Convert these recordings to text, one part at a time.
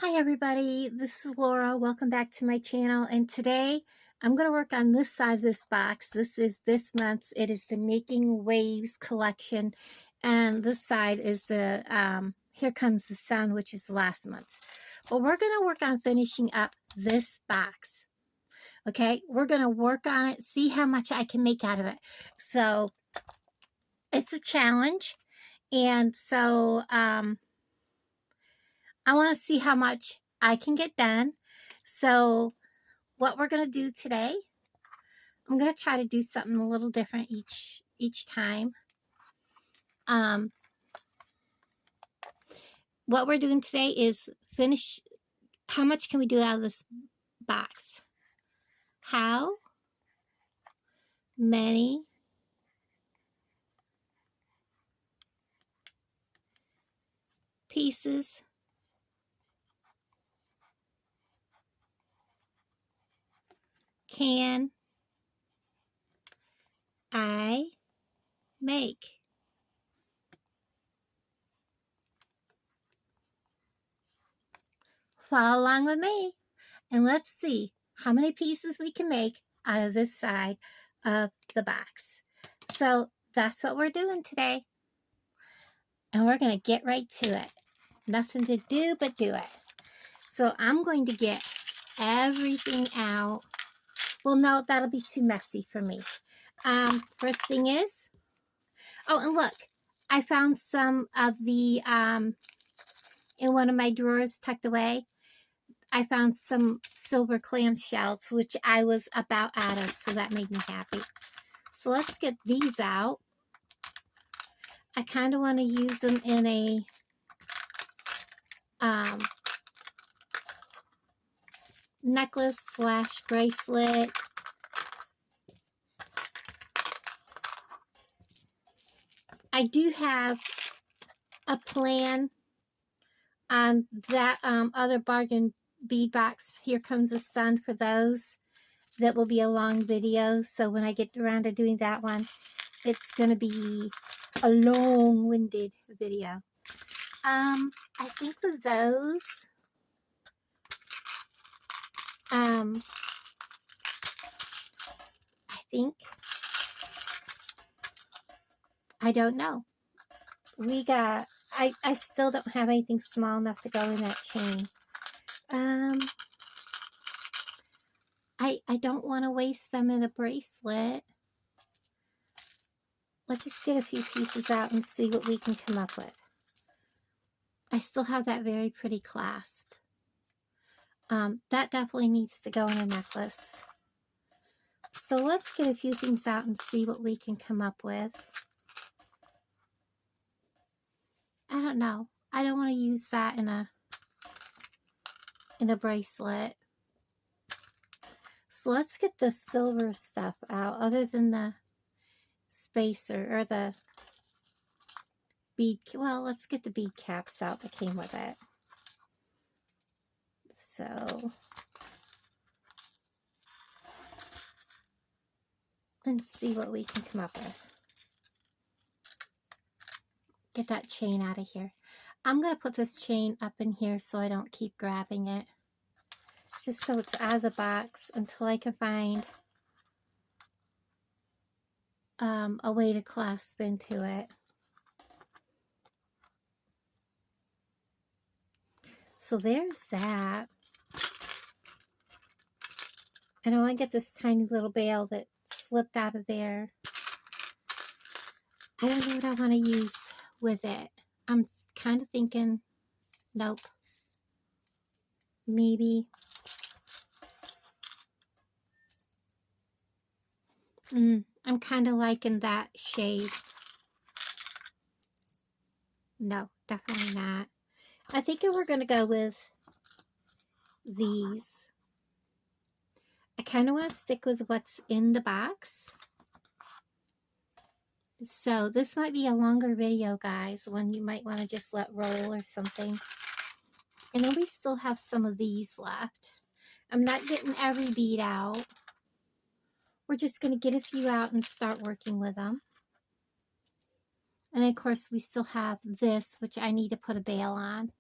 Hi everybody, this is Laura. Welcome back to my channel, and today I'm going to work on this side of this box. This is this month's. It is the Making Waves collection, and this side is the Here Comes the Sun, which is last month's. But we're going to work on finishing up this box. Okay, we're going to work on it, see how much I can make out of it. So it's a challenge, and so I want to see how much I can get done. So what we're going to do today, I'm going to try to do something a little different each time. What we're doing today is finish, how much can we do out of this box? How many pieces can I make? Follow along with me and let's see how many pieces we can make out of this side of the box. So that's what we're doing today. And we're going to get right to it. Nothing to do but do it. So I'm going to get everything out. Well, no, that'll be too messy for me. First thing is, oh, and look, I found some of the, in one of my drawers tucked away, I found some silver clamshells, which I was about out of, so that made me happy. So let's get these out. I kind of want to use them in a necklace slash bracelet. I do have a plan on that other bargain bead box, Here Comes the Sun, for those. That will be a long video, so when I get around to doing that one, it's going to be a long-winded video. I think with those, I think, I don't know. We got, I still don't have anything small enough to go in that chain. I don't want to waste them in a bracelet. Let's just get a few pieces out and see what we can come up with. I still have that very pretty clasp. That definitely needs to go in a necklace. So let's get a few things out and see what we can come up with. I don't know. I don't want to use that in a bracelet. So let's get the silver stuff out, other than the spacer or the bead. Well, let's get the bead caps out that came with it. So, and see what we can come up with. Get that chain out of here. I'm going to put this chain up in here so I don't keep grabbing it. Just so it's out of the box until I can find a way to clasp into it. So there's that. And I want to get this tiny little bail that slipped out of there. I don't know what I want to use with it. I'm kind of thinking, nope. Maybe. I'm kind of liking that shade. No, definitely not. I think we're going to go with these. I kind of want to stick with what's in the box. So this might be a longer video, guys, one you might want to just let roll or something. And then we still have some of these left. I'm not getting every bead out. We're just going to get a few out and start working with them. And of course, we still have this, which I need to put a bail on.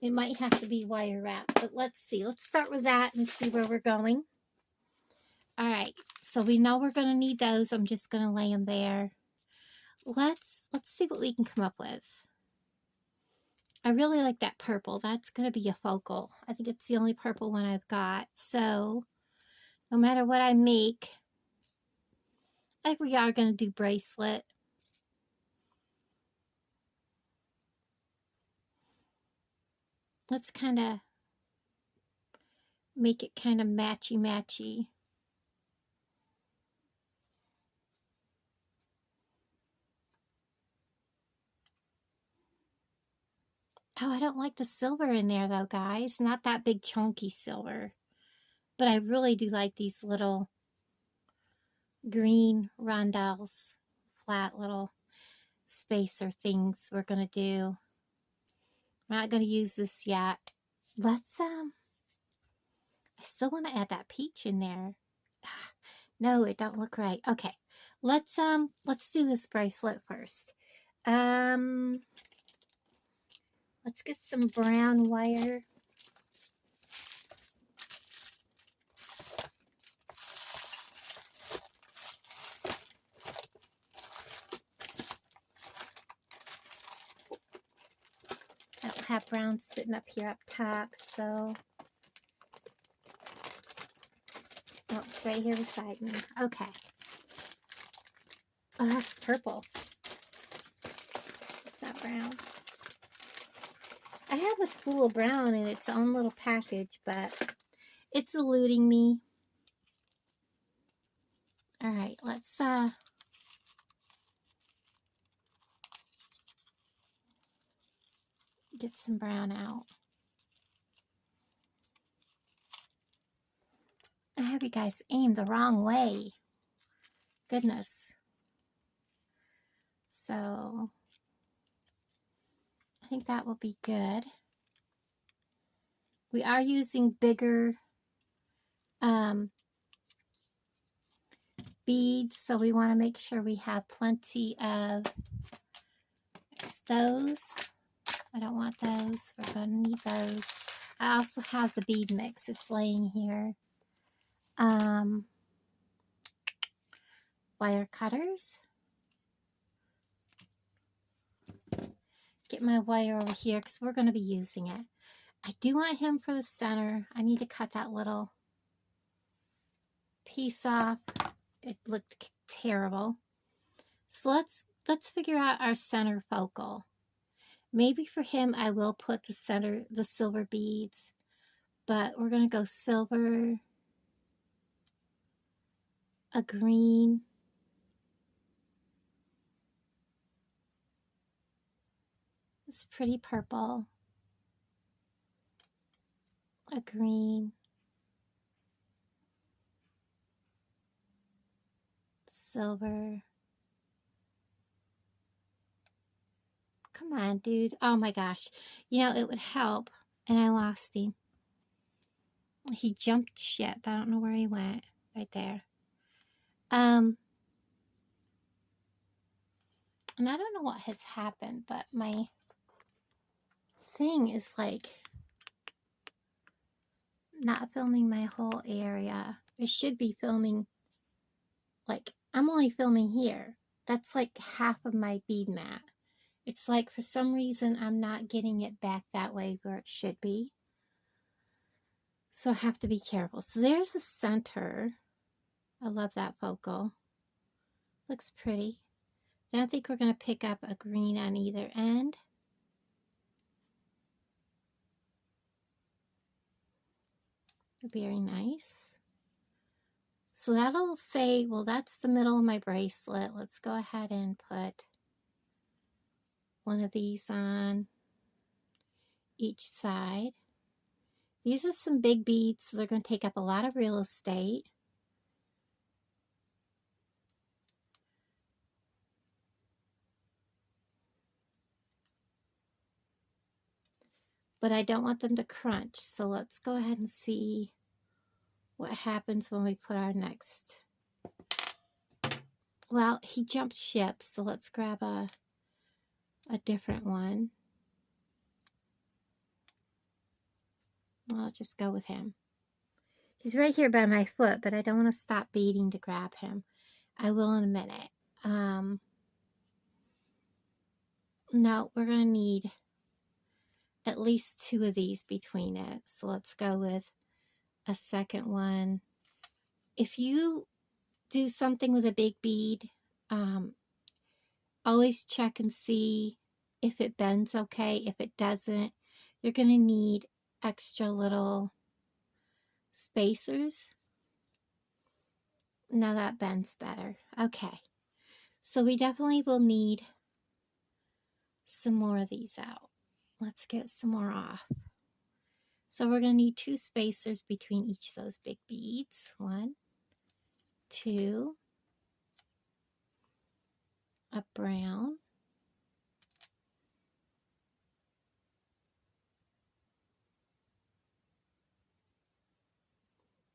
It might have to be wire wrap, but let's see. Let's start with that and see where we're going. All right, so we know we're going to need those. I'm just going to lay them there. Let's see what we can come up with. I really like that purple. That's going to be a focal. I think it's the only purple one I've got. So no matter what I make, I think we are going to do bracelet. Let's kind of make it kind of matchy-matchy. Oh, I don't like the silver in there though, guys. Not that big chunky silver. But I really do like these little green rondelles. Flat little spacer things we're going to do. I'm not going to use this yet. Let's, I still want to add that peach in there. No, it don't look right. Okay. Let's do this bracelet first. Let's get some brown wire. I don't have brown sitting up here up top, so oh, it's right here beside me. Okay. Oh, that's purple. It's not brown. I have a spool of brown in its own little package, but it's eluding me. All right, let's get some brown out. I have you guys aimed the wrong way. Goodness. So I think that will be good. We are using bigger beads, so we want to make sure we have plenty of those. I don't want those. We're going to need those. I also have the bead mix. It's laying here. Wire cutters. Get my wire over here because we're going to be using it. I do want him for the center. I need to cut that little piece off. It looked terrible. So let's figure out our center focal. Maybe for him I will put the silver beads, but we're going to go silver, a green, this pretty purple, a green, silver. Come on, dude. Oh my gosh. You know, it would help. And I lost him. He jumped ship. I don't know where he went. Right there. And I don't know what has happened, but my thing is like not filming my whole area. It should be filming, like, I'm only filming here. That's like half of my bead mat. It's like for some reason I'm not getting it back that way where it should be. So I have to be careful. So there's the center. I love that focal. Looks pretty. Then I think we're going to pick up a green on either end. Very nice. So that'll say, well, that's the middle of my bracelet. Let's go ahead and put one of these on each side. These are some big beads, so they're going to take up a lot of real estate. But I don't want them to crunch, so let's go ahead and see what happens when we put our next. Well, he jumped ship, so let's grab a different one. I'll just go with him. He's right here by my foot, but I don't want to stop beading to grab him. I will in a minute. No, we're going to need at least 2 of these between it. So let's go with a second one. If you do something with a big bead, always check and see if it bends okay. If it doesn't, you're going to need extra little spacers. Now that bends better. Okay, so we definitely will need some more of these out. Let's get some more off. So we're going to need 2 spacers between each of those big beads. 1, 2, a brown,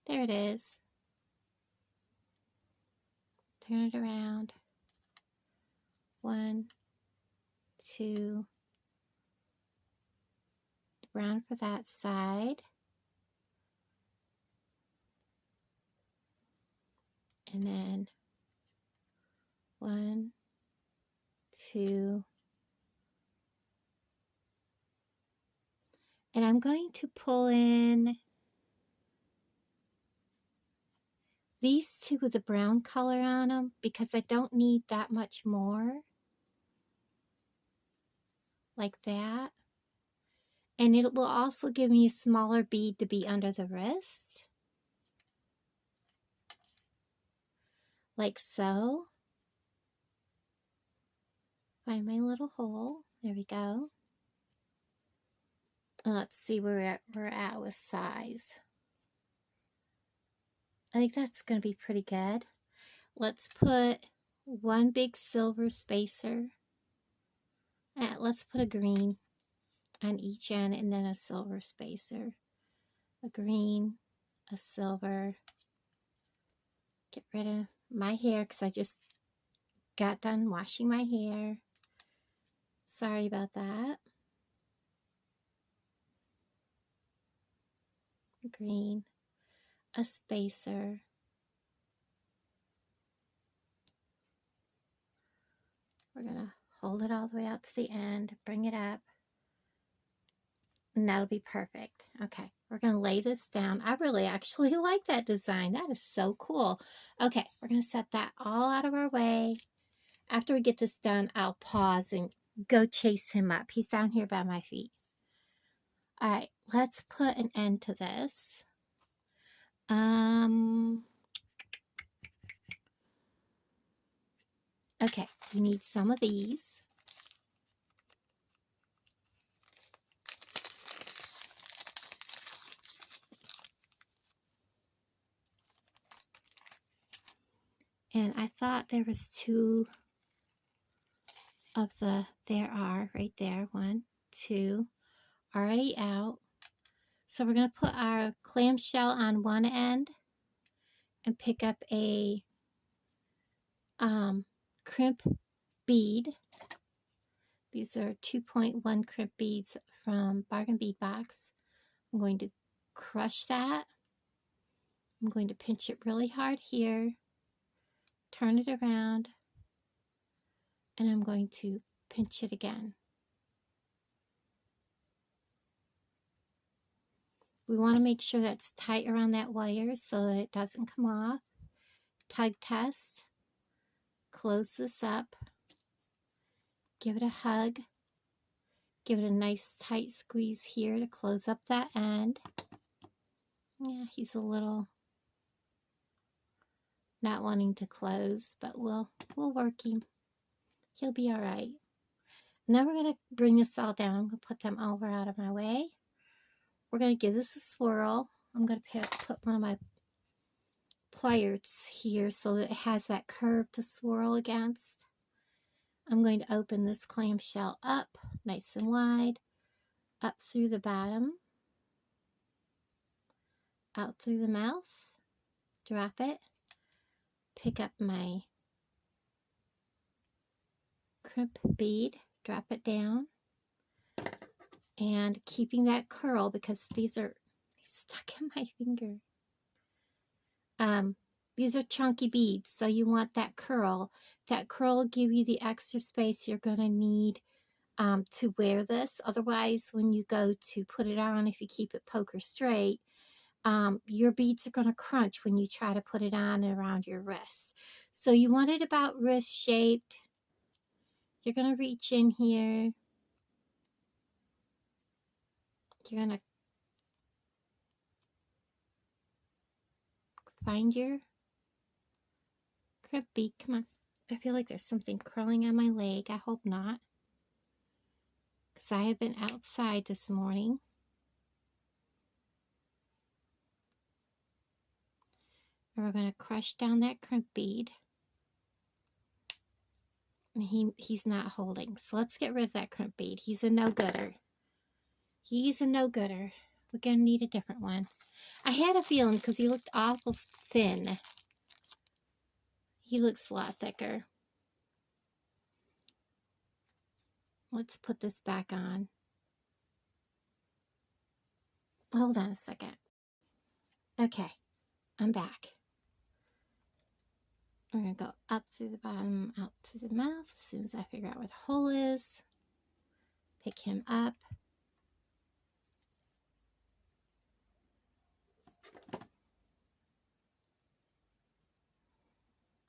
there it is. Turn it around. 1, 2, brown for that side. And then 1, 2. And I'm going to pull in these 2 with the brown color on them because I don't need that much more. Like that. And it will also give me a smaller bead to be under the wrist. Like so. Find my little hole. There we go. And let's see where we're at with size. I think that's going to be pretty good. Let's put 1 big silver spacer. And let's put a green on each end and then a silver spacer. A green, a silver. Get rid of my hair because I just got done washing my hair. Sorry about that. Green, a spacer. We're going to hold it all the way out to the end, bring it up, and that'll be perfect. Okay, we're going to lay this down. I really actually like that design. That is so cool. Okay, we're going to set that all out of our way. After we get this done, I'll pause and go chase him up. He's down here by my feet. All right, let's put an end to this. Okay, we need some of these. And I thought there was 2 of the, there are right there, 1, 2, already out. So we're going to put our clamshell on one end and pick up a crimp bead. These are 2.1 crimp beads from Bargain Bead Box. I'm going to crush that. I'm going to pinch it really hard here, turn it around, and I'm going to pinch it again. We want to make sure that's tight around that wire so that it doesn't come off. Tug test. Close this up. Give it a hug. Give it a nice tight squeeze here to close up that end. Yeah, he's a little not wanting to close, but we'll work him. He'll be all right. Now we're going to bring this all down. I'm going to put them over out of my way. We're going to give this a swirl. I'm going to put one of my pliers here so that it has that curve to swirl against. I'm going to open this clamshell up nice and wide, up through the bottom, out through the mouth, drop it, pick up my crimp bead, drop it down, and keeping that curl because these are stuck in my finger. These are chunky beads, so you want that curl. That curl will give you the extra space you're going to need to wear this. Otherwise, when you go to put it on, if you keep it poker straight, your beads are going to crunch when you try to put it on around your wrist. So you want it about wrist shaped. You're going to reach in here. You're going to find your crimp bead. Come on. I feel like there's something crawling on my leg. I hope not, because I have been outside this morning. And we're going to crush down that crimp bead. And he's not holding. So let's get rid of that crimp bead. He's a no-gooder. He's a no-gooder. We're going to need a different one. I had a feeling because he looked awful thin. He looks a lot thicker. Let's put this back on. Hold on a second. Okay, I'm back. We're going to go up through the bottom, out through the mouth. As soon as I figure out where the hole is, pick him up.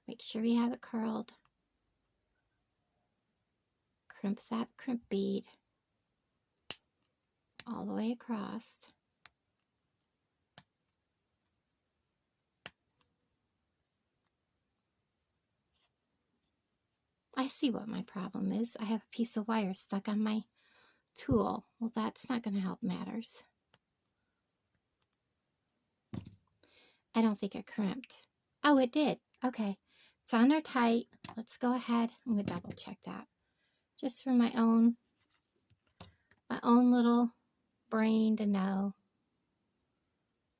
Make sure you have it curled. Crimp that crimp bead all the way across. I see what my problem is. I have a piece of wire stuck on my tool. Well, that's not going to help matters. I don't think it crimped. Oh, it did. Okay. It's on there tight. Let's go ahead. I'm going to double check that. Just for my own little brain to know.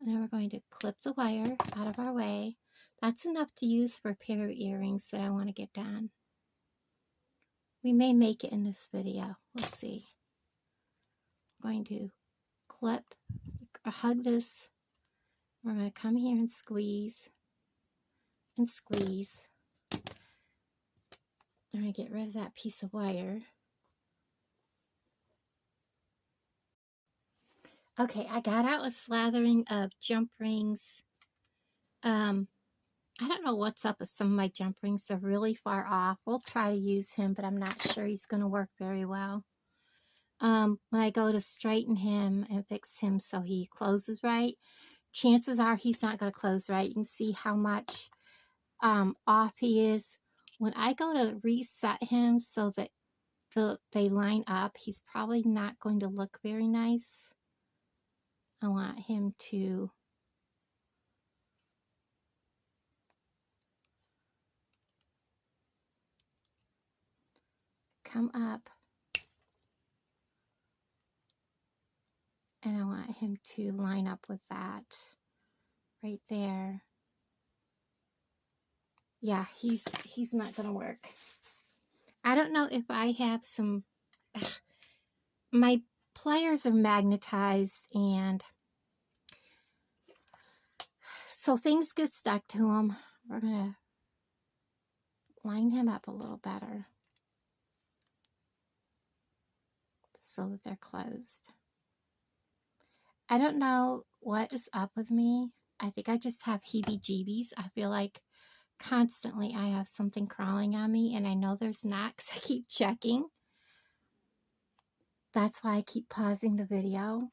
And then we're going to clip the wire out of our way. That's enough to use for a pair of earrings that I want to get done. We may make it in this video. We'll see. I'm going to clip or hug this. We're going to come here and squeeze and squeeze. I'm going to get rid of that piece of wire. Okay, I got out a slathering of jump rings. I don't know what's up with some of my jump rings. They're really far off. We'll try to use him, but I'm not sure he's going to work very well. When I go to straighten him and fix him so he closes right, chances are he's not going to close right. You can see how much off he is. When I go to reset him so that they line up, he's probably not going to look very nice. I want him to come up, and I want him to line up with that right there. Yeah, he's not gonna work. I don't know if I have some, my pliers are magnetized, and so things get stuck to them. We're gonna line him up a little better so that they're closed. I don't know what is up with me. I think I just have heebie-jeebies. I feel like constantly I have something crawling on me, and I know there's not because I keep checking. That's why I keep pausing the video.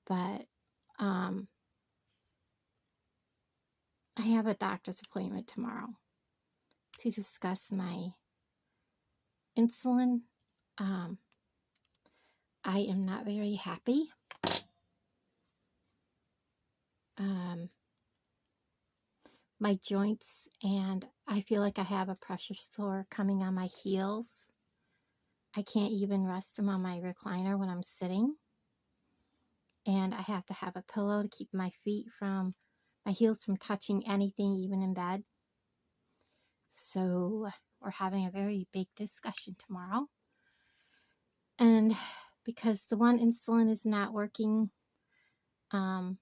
But I have a doctor's appointment tomorrow to discuss my insulin. I am not very happy. My joints, and I feel like I have a pressure sore coming on my heels. I can't even rest them on my recliner when I'm sitting. And I have to have a pillow to keep my heels from touching anything, even in bed. So we're having a very big discussion tomorrow. And because the one insulin is not working, And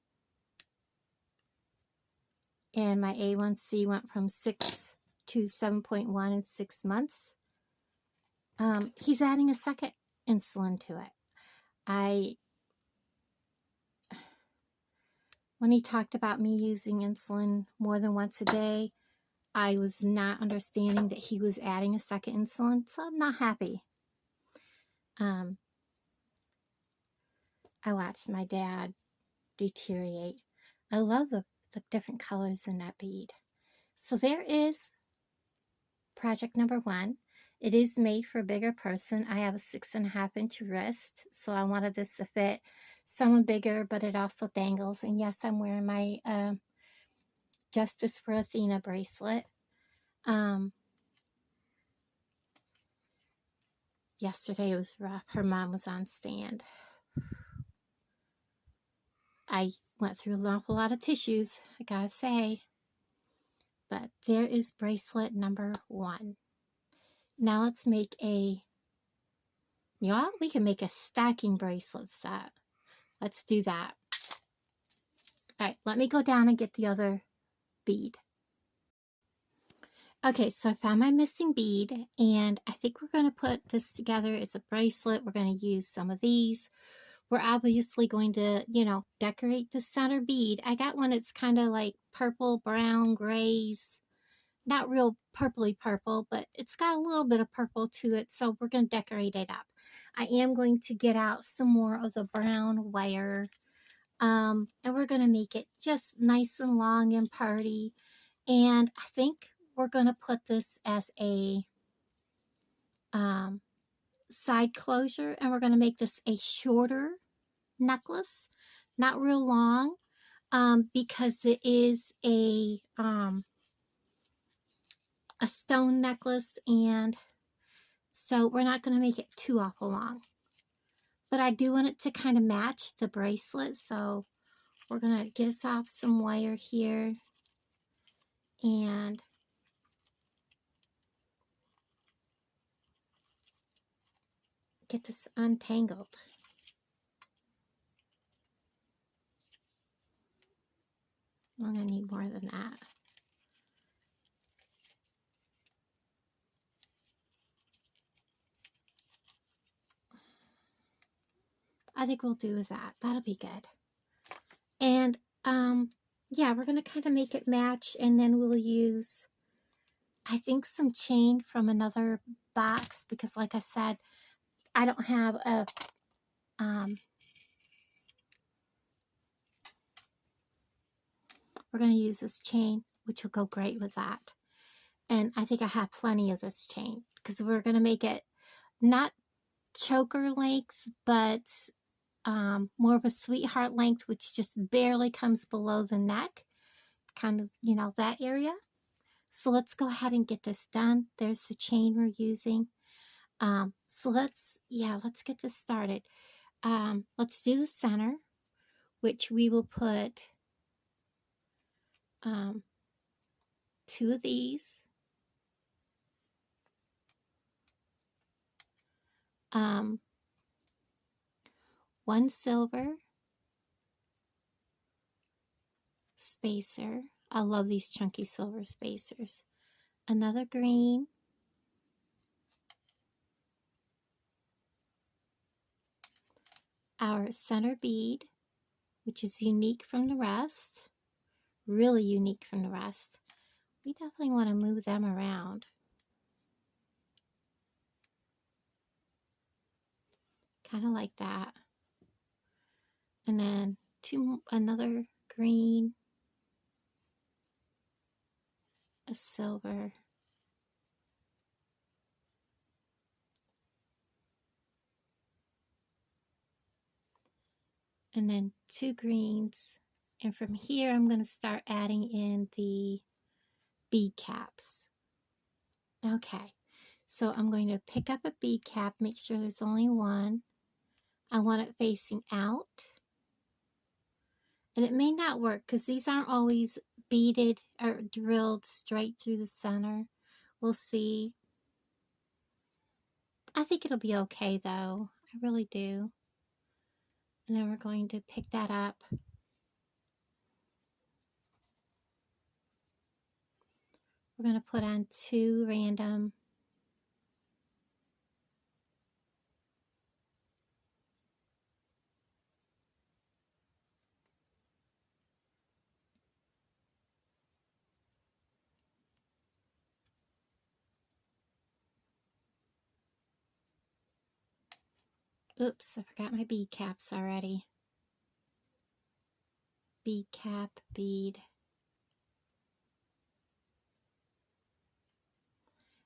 my A1C went from 6 to 7.1 in 6 months. He's adding a second insulin to it. When he talked about me using insulin more than once a day, I was not understanding that he was adding a second insulin, so I'm not happy. I watched my dad deteriorate. I love the different colors in that bead. So there is project number 1. It is made for a bigger person. I have a 6.5-inch wrist, so I wanted this to fit someone bigger, but it also dangles. And yes, I'm wearing my Justice for Athena bracelet. Yesterday was rough. Her mom was on stand. I went through an awful lot of tissues, I gotta say. But there is bracelet number 1. Now let's make we can make a stacking bracelet set. Let's do that. All right, let me go down and get the other bead. Okay, so I found my missing bead, and I think we're going to put this together as a bracelet. We're going to use some of these. We're obviously going to, decorate the center bead. I got one that's kind of like purple, brown, grays. Not real purpley purple, but it's got a little bit of purple to it, so we're going to decorate it up. I am going to get out some more of the brown wire, and we're going to make it just nice and long and party. And I think we're going to put this as a side closure, and we're going to make this a shorter necklace, not real long, because it is a stone necklace, and so we're not going to make it too awful long. But I do want it to kind of match the bracelet, so we're going to get us off some wire here and get this untangled. I'm going to need more than that. I think we'll do with that. That'll be good. And yeah, we're going to kind of make it match, and then we'll use, I think, some chain from another box, because like I said, I don't have a we're going to use this chain, which will go great with that. And I think I have plenty of this chain, because we're going to make it not choker length, but more of a sweetheart length, which just barely comes below the neck, kind of, that area. So let's go ahead and get this done. There's the chain we're using. So let's get this started. Let's do the center, which we will put 2 of these. One silver spacer. I love these chunky silver spacers. Another green. Our center bead, which is unique from the rest. Really unique from the rest. We definitely want to move them around. Kind of like that. And then another green, a silver, and then 2 greens. And from here, I'm going to start adding in the bead caps. Okay, so I'm going to pick up a bead cap, make sure there's only one. I want it facing out. And it may not work, because these aren't always beaded or drilled straight through the center. We'll see. I think it'll be okay, though. I really do. And then we're going to pick that up We're going to put on 2 random. Oops, I forgot my bead caps already. Bead cap, bead.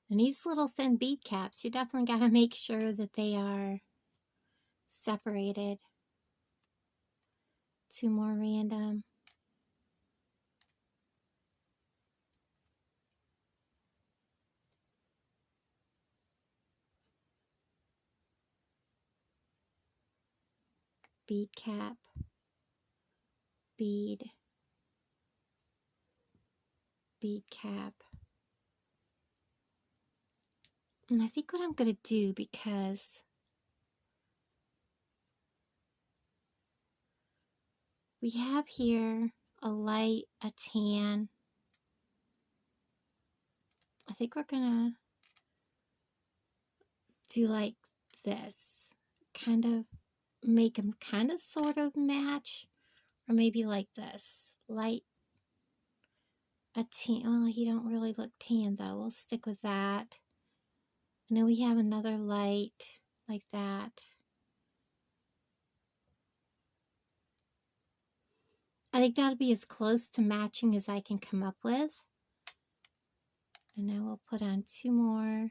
And these little thin bead caps, you definitely got to make sure that they are separated. 2 more random. Bead cap, bead, bead cap. And I think what I'm going to do, because we have here a light, a tan. I think we're going to do like this. Kind of make them kind of sort of match. Or maybe like this. Light, a tan. Oh, he don't really look tan though. We'll stick with that. And then we have another light like that. I think that'll be as close to matching as I can come up with. And now we'll put on 2 more.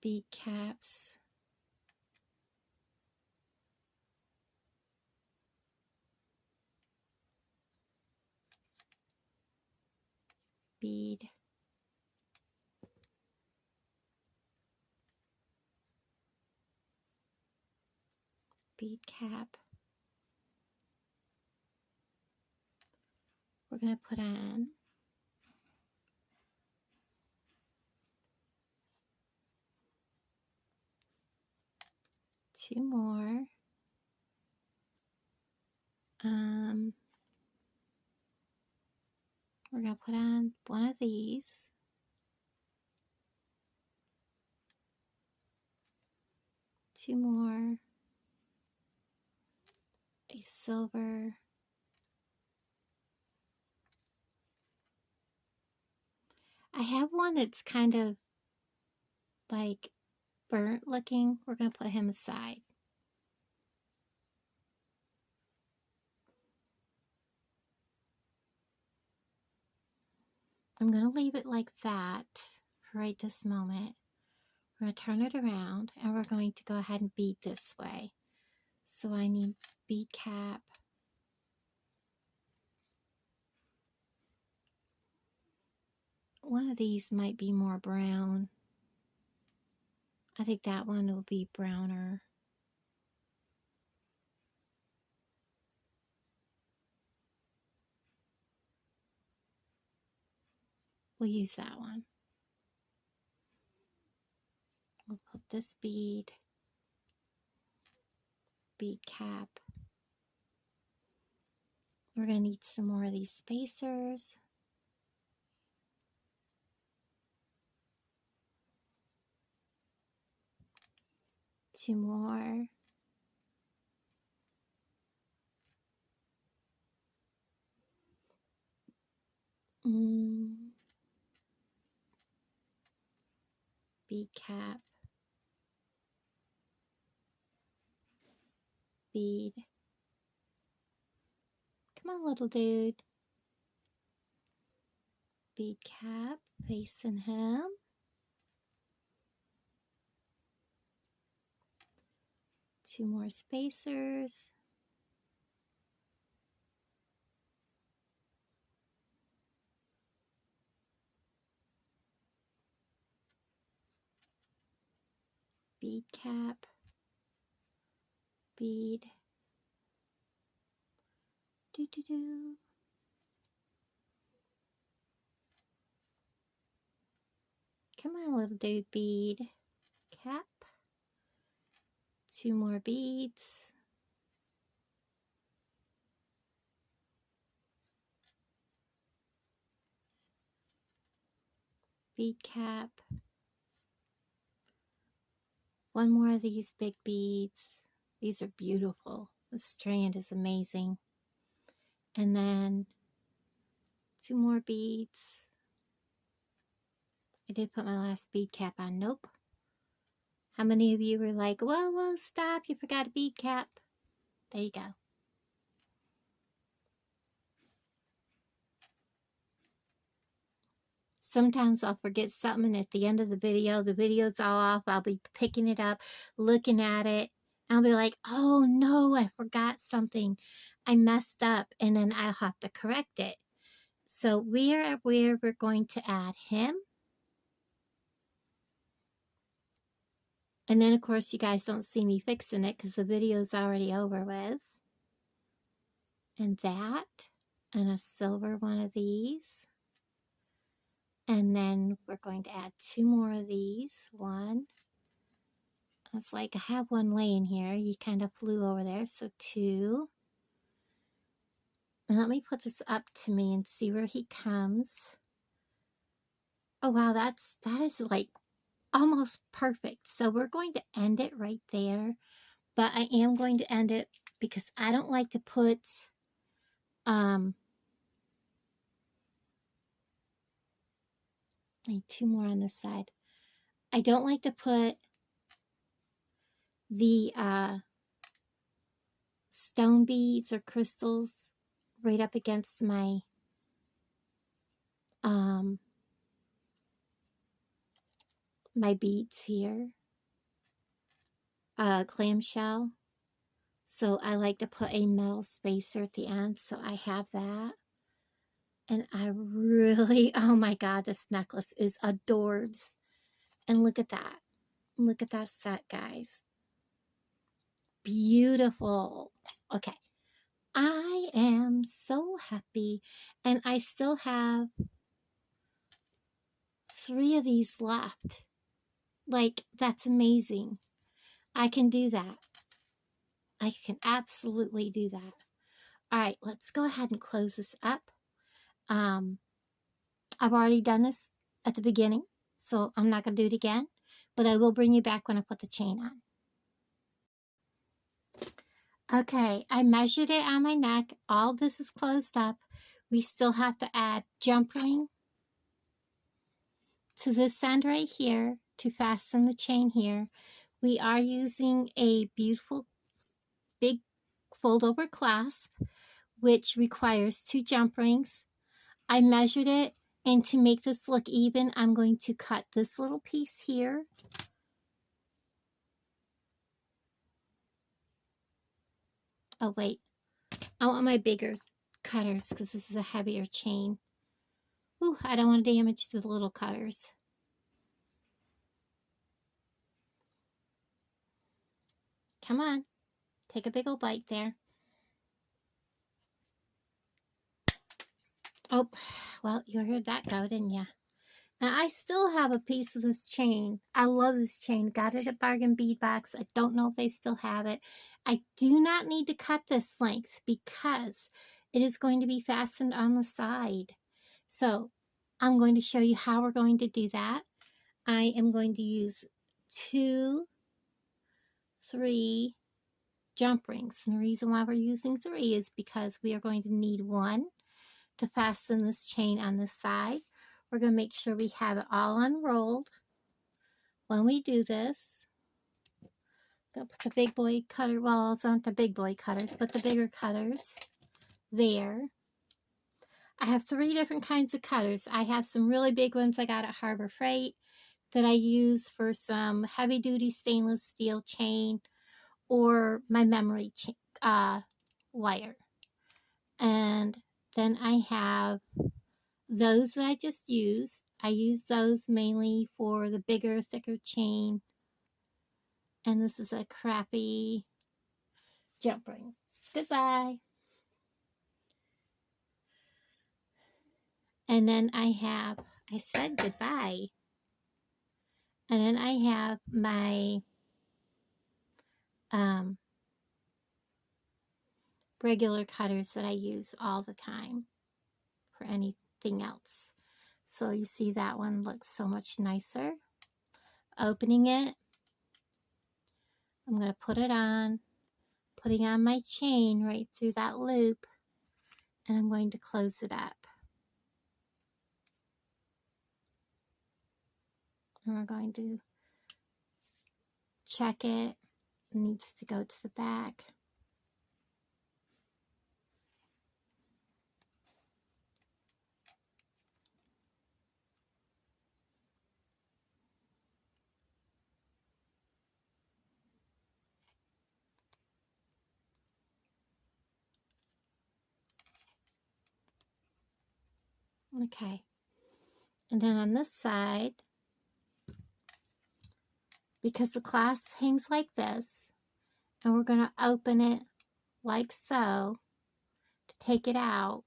Bead caps. Bead. Bead cap. We're going to put on 2 more. We're going to put on one of these. 2 more. A silver. I have one that's kind of like burnt looking. We're going to put him aside. I'm going to leave it like that for right this moment. We're going to turn it around and we're going to go ahead and bead this way. So I need bead cap. One of these might be more brown. I think that one will be browner. We'll use that one. We'll put this bead, bead cap. We're going to need some more of these spacers. Two more. Bead cap. Bead. Come on, little dude. Bead cap, facing him. Two more spacers. Bead cap. Bead. Do do do. Come on, little dude. Bead cap. Two more beads. bead cap. One more of these big beads. These are beautiful. The strand is amazing. And then 2 more beads. I did put my last bead cap on. Nope. How many of you were like, whoa, whoa, stop, you forgot a bead cap? There you go. Sometimes I'll forget something at the end of the video's all off, I'll be picking it up, looking at it, and I'll be like, oh no, I forgot something. I messed up, and then I'll have to correct it. So we're going to add him. And then, of course, you guys don't see me fixing it because the video's already over with. And that, and a silver one of these. And then we're going to add 2 more of these. One. It's like I have one laying here. He kind of flew over there. So 2. And let me put this up to me and see where he comes. Oh, wow. That is like almost perfect. So we're going to end it right there. But I am going to end it because I don't like to put I need 2 more on this side. I don't like to put the stone beads or crystals right up against my my beads here, clamshell. So I like to put a metal spacer at the end, so I have that. And I really, oh my god, this necklace is adorbs. And look at that. Look at that set, guys. Beautiful. Okay. I am so happy. And I still have 3 of these left. Like, that's amazing. I can do that. I can absolutely do that. All right, let's go ahead and close this up. I've already done this at the beginning, so I'm not going to do it again, but I will bring you back when I put the chain on. Okay, I measured it on my neck. All this is closed up. We still have to add jump ring to this end right here to fasten the chain here. We are using a beautiful big fold over clasp, which requires 2 jump rings. I measured it, and to make this look even, I'm going to cut this little piece here. Oh wait, I want my bigger cutters because this is a heavier chain. Ooh, I don't want to damage the little cutters. Come on, take a big old bite there. Oh, well, you heard that go, didn't you? Now, I still have a piece of this chain. I love this chain. Got it at Bargain Bead Box. I don't know if they still have it. I do not need to cut this length because it is going to be fastened on the side. So, I'm going to show you how we're going to do that. I am going to use 2, 3 jump rings. And the reason why we're using 3 is because we are going to need 1 to fasten this chain on the side. We're going to make sure we have it all unrolled when we do this. Go put the big boy cutter, well, it's not the big boy cutters, but the bigger cutters there. I have 3 different kinds of cutters. I have some really big ones I got at Harbor Freight that I use for some heavy duty stainless steel chain or my memory wire. And then I have those that I just used. I use those mainly for the bigger, thicker chain. And this is a crappy jump ring. Goodbye. And then I said goodbye. And then I have my regular cutters that I use all the time for anything else. So you see that one looks so much nicer. Opening it, I'm going to put it on, putting on my chain right through that loop, and I'm going to close it up. And we're going to check it. It needs to go to the back. Okay. And then on this side, because the clasp hangs like this, and we're going to open it like so to take it out.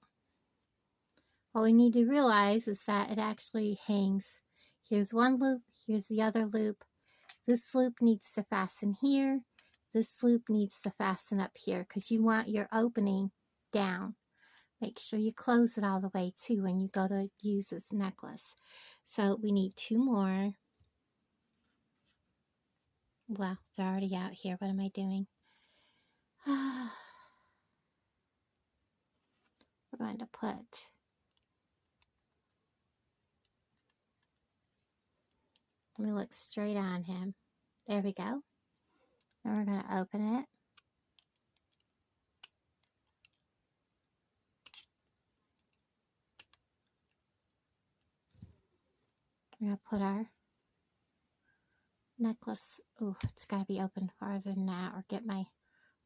What we need to realize is that it actually hangs. Here's one loop, here's the other loop. This loop needs to fasten here. This loop needs to fasten up here because you want your opening down. Make sure you close it all the way too when you go to use this necklace. So we need 2 more. Well, they're already out here. What am I doing? We're going to put let me look straight on him. There we go. Now we're going to open it. We're going to put our necklace. Oh, it's got to be open farther than that, or get my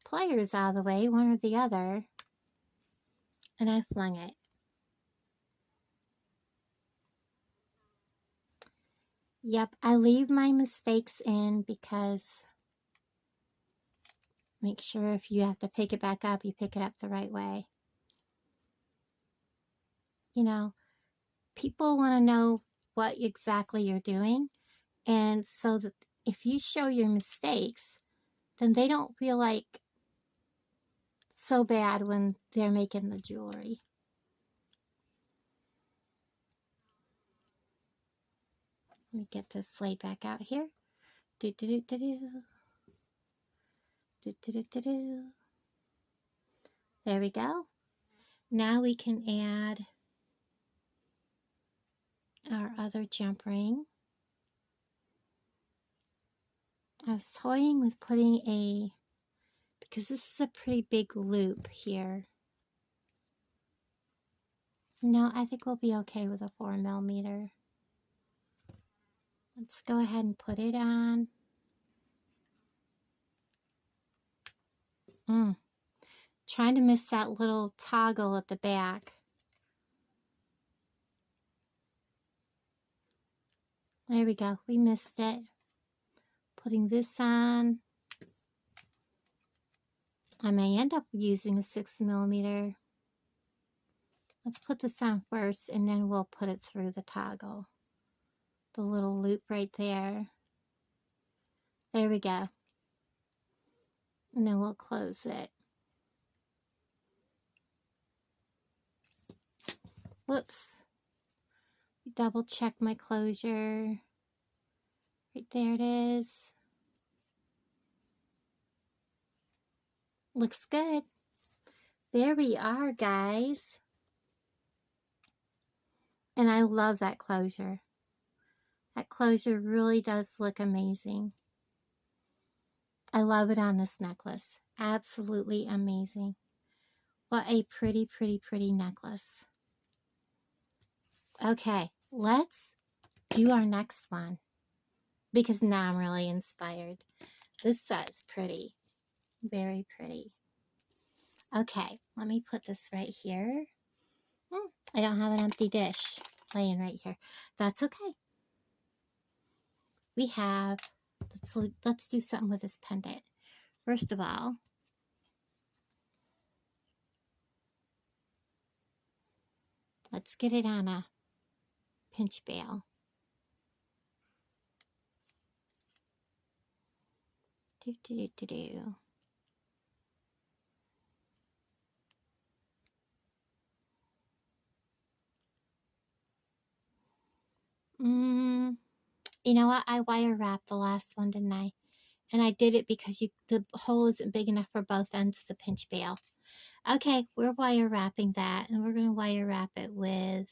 pliers out of the way, one or the other. And I flung it. Yep, I leave my mistakes in because make sure if you have to pick it back up, you pick it up the right way. You know, people want to know what exactly you're doing. And so that if you show your mistakes, then they don't feel like so bad when they're making the jewelry. Let me get this laid back out here. Do do do do do. Do do do do do. There we go. Now we can add our other jump ring. I was toying with putting a, because this is a pretty big loop here. No, I think we'll be okay with a 4mm. Let's go ahead and put it on. Trying to miss that little toggle at the back. There we go. We missed it. Putting this on. I may end up using a 6mm. Let's put this on first, and then we'll put it through the toggle. The little loop right there. There we go. And then we'll close it. Whoops. Double check my closure. Right there it is. Looks good. There we are, guys. And I love that closure. That closure really does look amazing. I love it on this necklace. Absolutely amazing. What a pretty, pretty, pretty necklace. Okay, let's do our next one, because now I'm really inspired. This set is pretty. Very pretty. Okay, let me put this right here. I don't have an empty dish laying right here. That's okay. We have, let's do something with this pendant. First of all, let's get it on a pinch bail. Do, do, do, do, do. You know what? I wire wrapped the last one, didn't I? And I did it because the hole isn't big enough for both ends of the pinch bail. Okay, we're wire wrapping that, and we're going to wire wrap it with,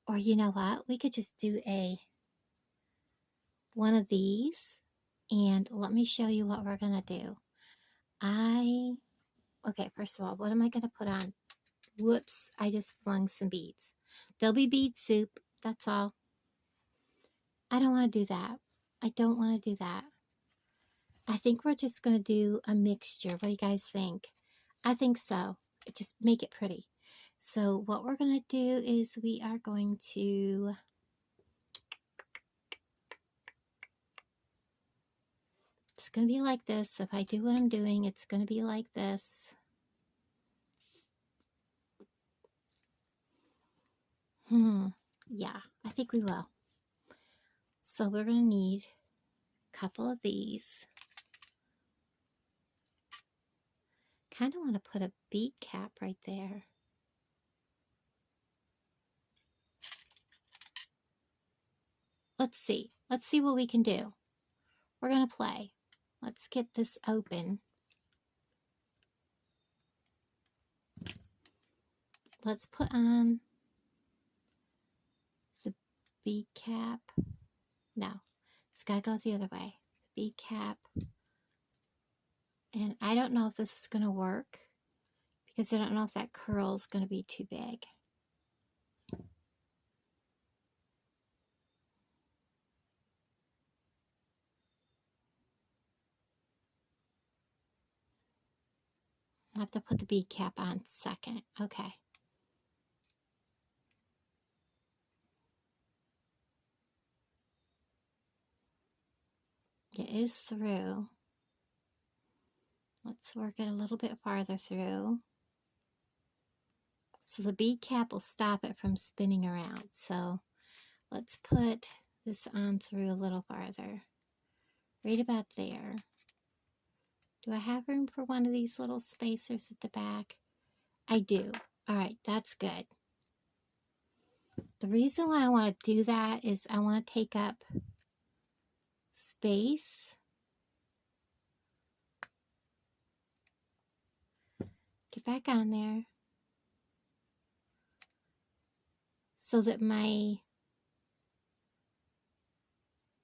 or you know what? We could just do one of these, and let me show you what we're going to do. Okay, first of all, what am I going to put on? Whoops, I just flung some beads. There'll be bead soup, that's all. I don't want to do that. I don't want to do that. I think we're just going to do a mixture. What do you guys think? I think so. Just make it pretty. So what we're going to do is we are going to it's going to be like this. If I do what I'm doing, it's going to be like this. Yeah, I think we will. So we're going to need a couple of these. Kind of want to put a bead cap right there. Let's see what we can do. We're going to play. Let's get this open. Let's put on the bead cap. No, it's got to go the other way. Bead cap. And I don't know if this is going to work because I don't know if that curl is going to be too big. I have to put the bead cap on second. Okay. It is through. Let's work it a little bit farther through. So the bead cap will stop it from spinning around. So let's put this on through a little farther. Right about there. Do I have room for one of these little spacers at the back? I do. All right, that's good. The reason why I want to do that is I want to take up space. Get back on there. So that my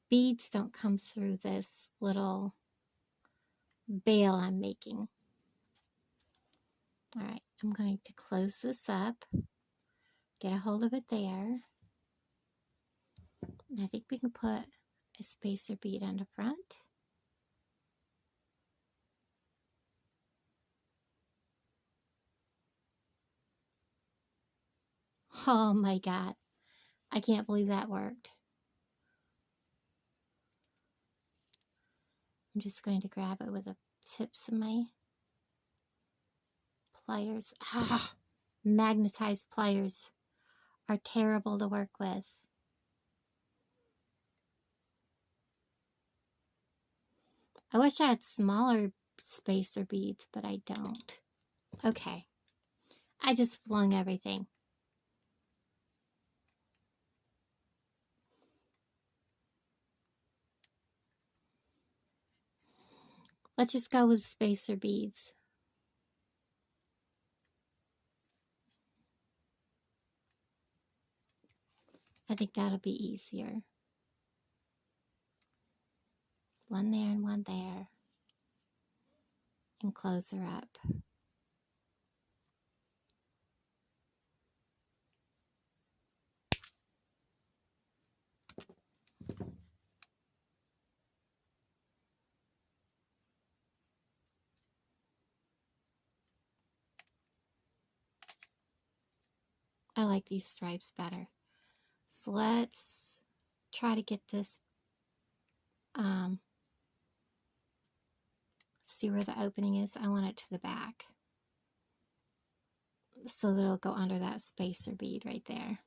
beads don't come through this little bail I'm making. All right, I'm going to close this up. Get a hold of it there. And I think we can put a spacer bead on the front. Oh my God. I can't believe that worked. I'm just going to grab it with the tips of my pliers. Ah, magnetized pliers are terrible to work with. I wish I had smaller spacer beads, but I don't. Okay. I just flung everything. Let's just go with spacer beads. I think that'll be easier. One there and one there. And close her up. I like these stripes better. So let's try to get this, see where the opening is. I want it to the back. So that it'll go under that spacer bead right there.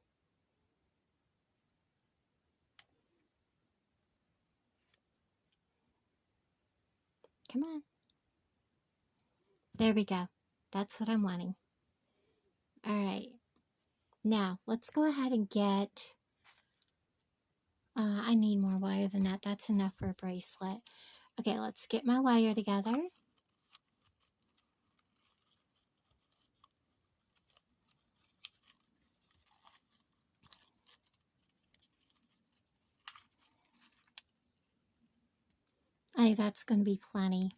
Come on. There we go. That's what I'm wanting. All right. Now, let's go ahead and get I need more wire than that. That's enough for a bracelet. Okay, let's get my wire together. I think that's going to be plenty.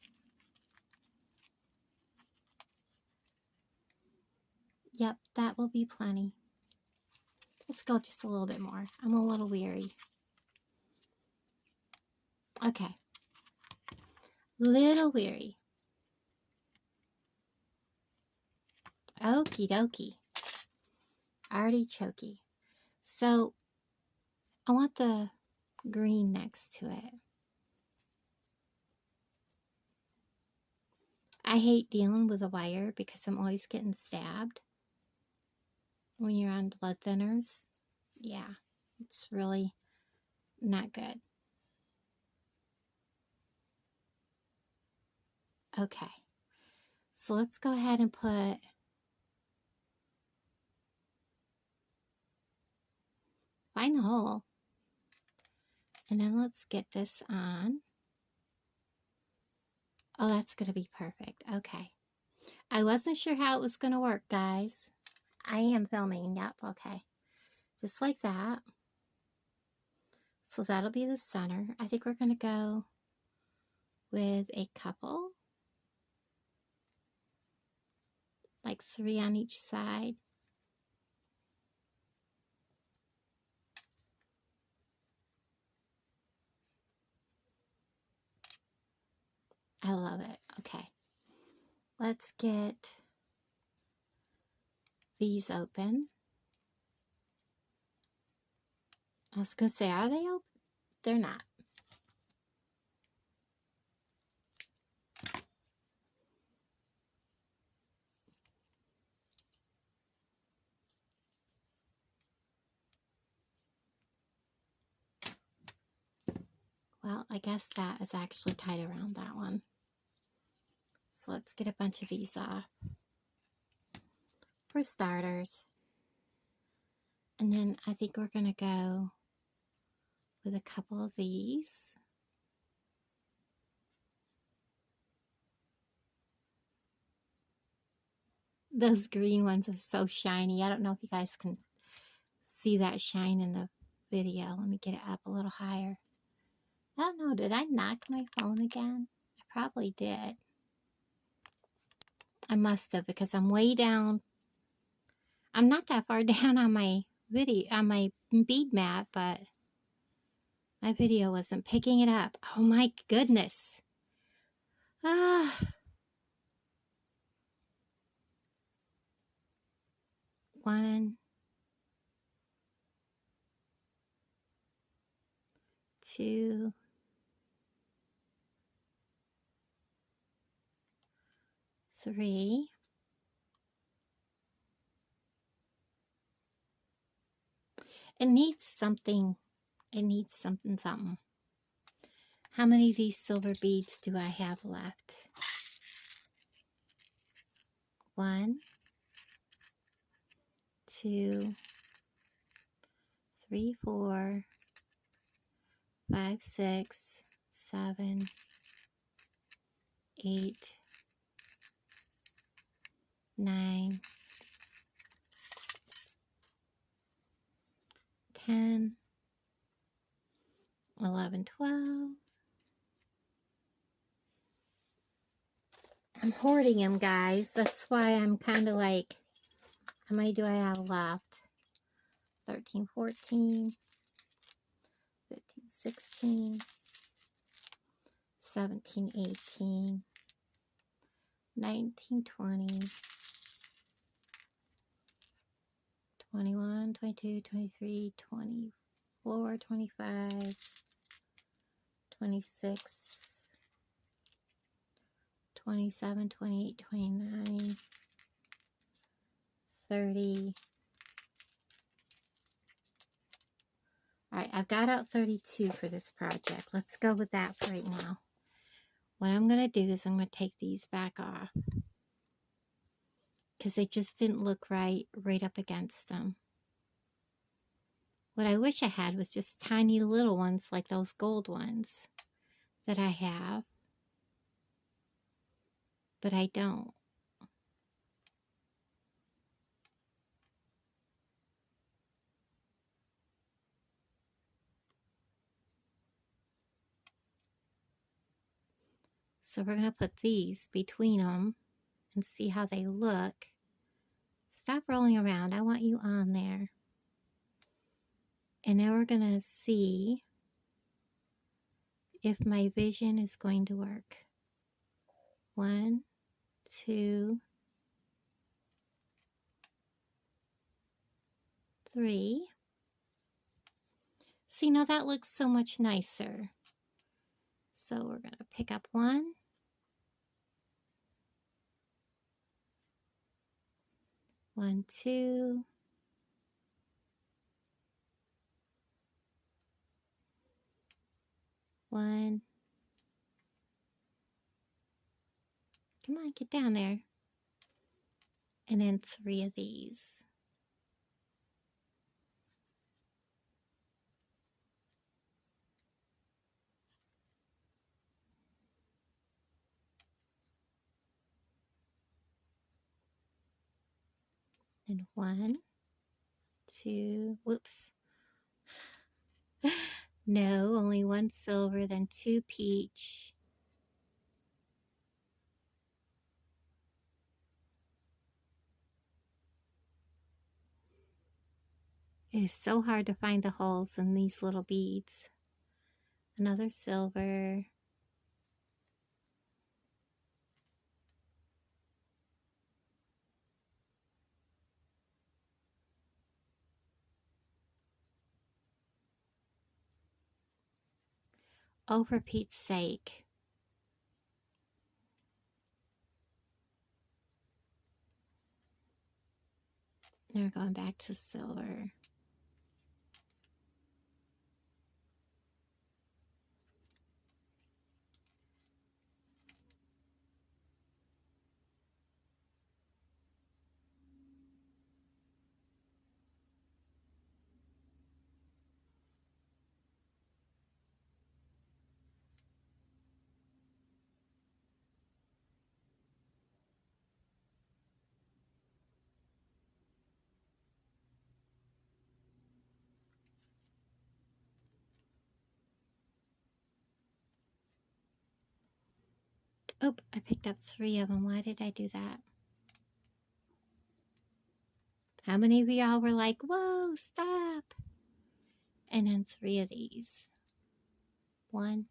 Yep, that will be plenty. Let's go just a little bit more. I'm a little weary. Okay. Little weary. Okie dokie. Artichoke. So, I want the green next to it. I hate dealing with a wire because I'm always getting stabbed when you're on blood thinners. Yeah, it's really not good. Okay, so let's go ahead and put find the hole, and then let's get this on. Oh, that's going to be perfect. Okay, I wasn't sure how it was going to work, guys. I am filming. Yep, okay, just like that. So that'll be the center. I think we're going to go with a couple, like 3 on each side. I love it. Okay, let's get these open. I was going to say, are they open? They're not. Well, I guess that is actually tied around that one. So let's get a bunch of these off for starters. And then I think we're going to go with a couple of these. Those green ones are so shiny. I don't know if you guys can see that shine in the video. Let me get it up a little higher. I don't know, did I knock my phone again? I probably did. I must have, because I'm way down. I'm not that far down on my video, on my bead mat, but my video wasn't picking it up. Oh my goodness. Ah. 1, 2, 3. It needs something. It needs something. How many of these silver beads do I have left? 1, 2, 3, 4, 5, 6, 7, 8, 9, 10, 11, 12. I'm hoarding them, guys. That's why I'm kind of like, how many do I have left? 13, 14, 15, 16, 17, 18, 19, 20, 21, 22, 23, 24, 25, 26, 27, 28, 29, 30. All right, I've got out 32 for this project. Let's go with that for right now. What I'm going to do is I'm going to take these back off because they just didn't look right up against them. What I wish I had was just tiny little ones like those gold ones that I have, but I don't. So we're going to put these between them and see how they look. Stop rolling around. I want you on there. And now we're going to see if my vision is going to work. 1, 2, 3. See, now that looks so much nicer. So we're going to pick up 1. 1, 2. 1. Come on, get down there. And then 3 of these. And 1, 2, whoops. No, only 1 silver, then 2 peach. It is so hard to find the holes in these little beads. Another silver. Oh, for Pete's sake. Now we're going back to silver. Oh, I picked up 3 of them. Why did I do that? How many of y'all were like, whoa, stop? And then 3 of these. 1.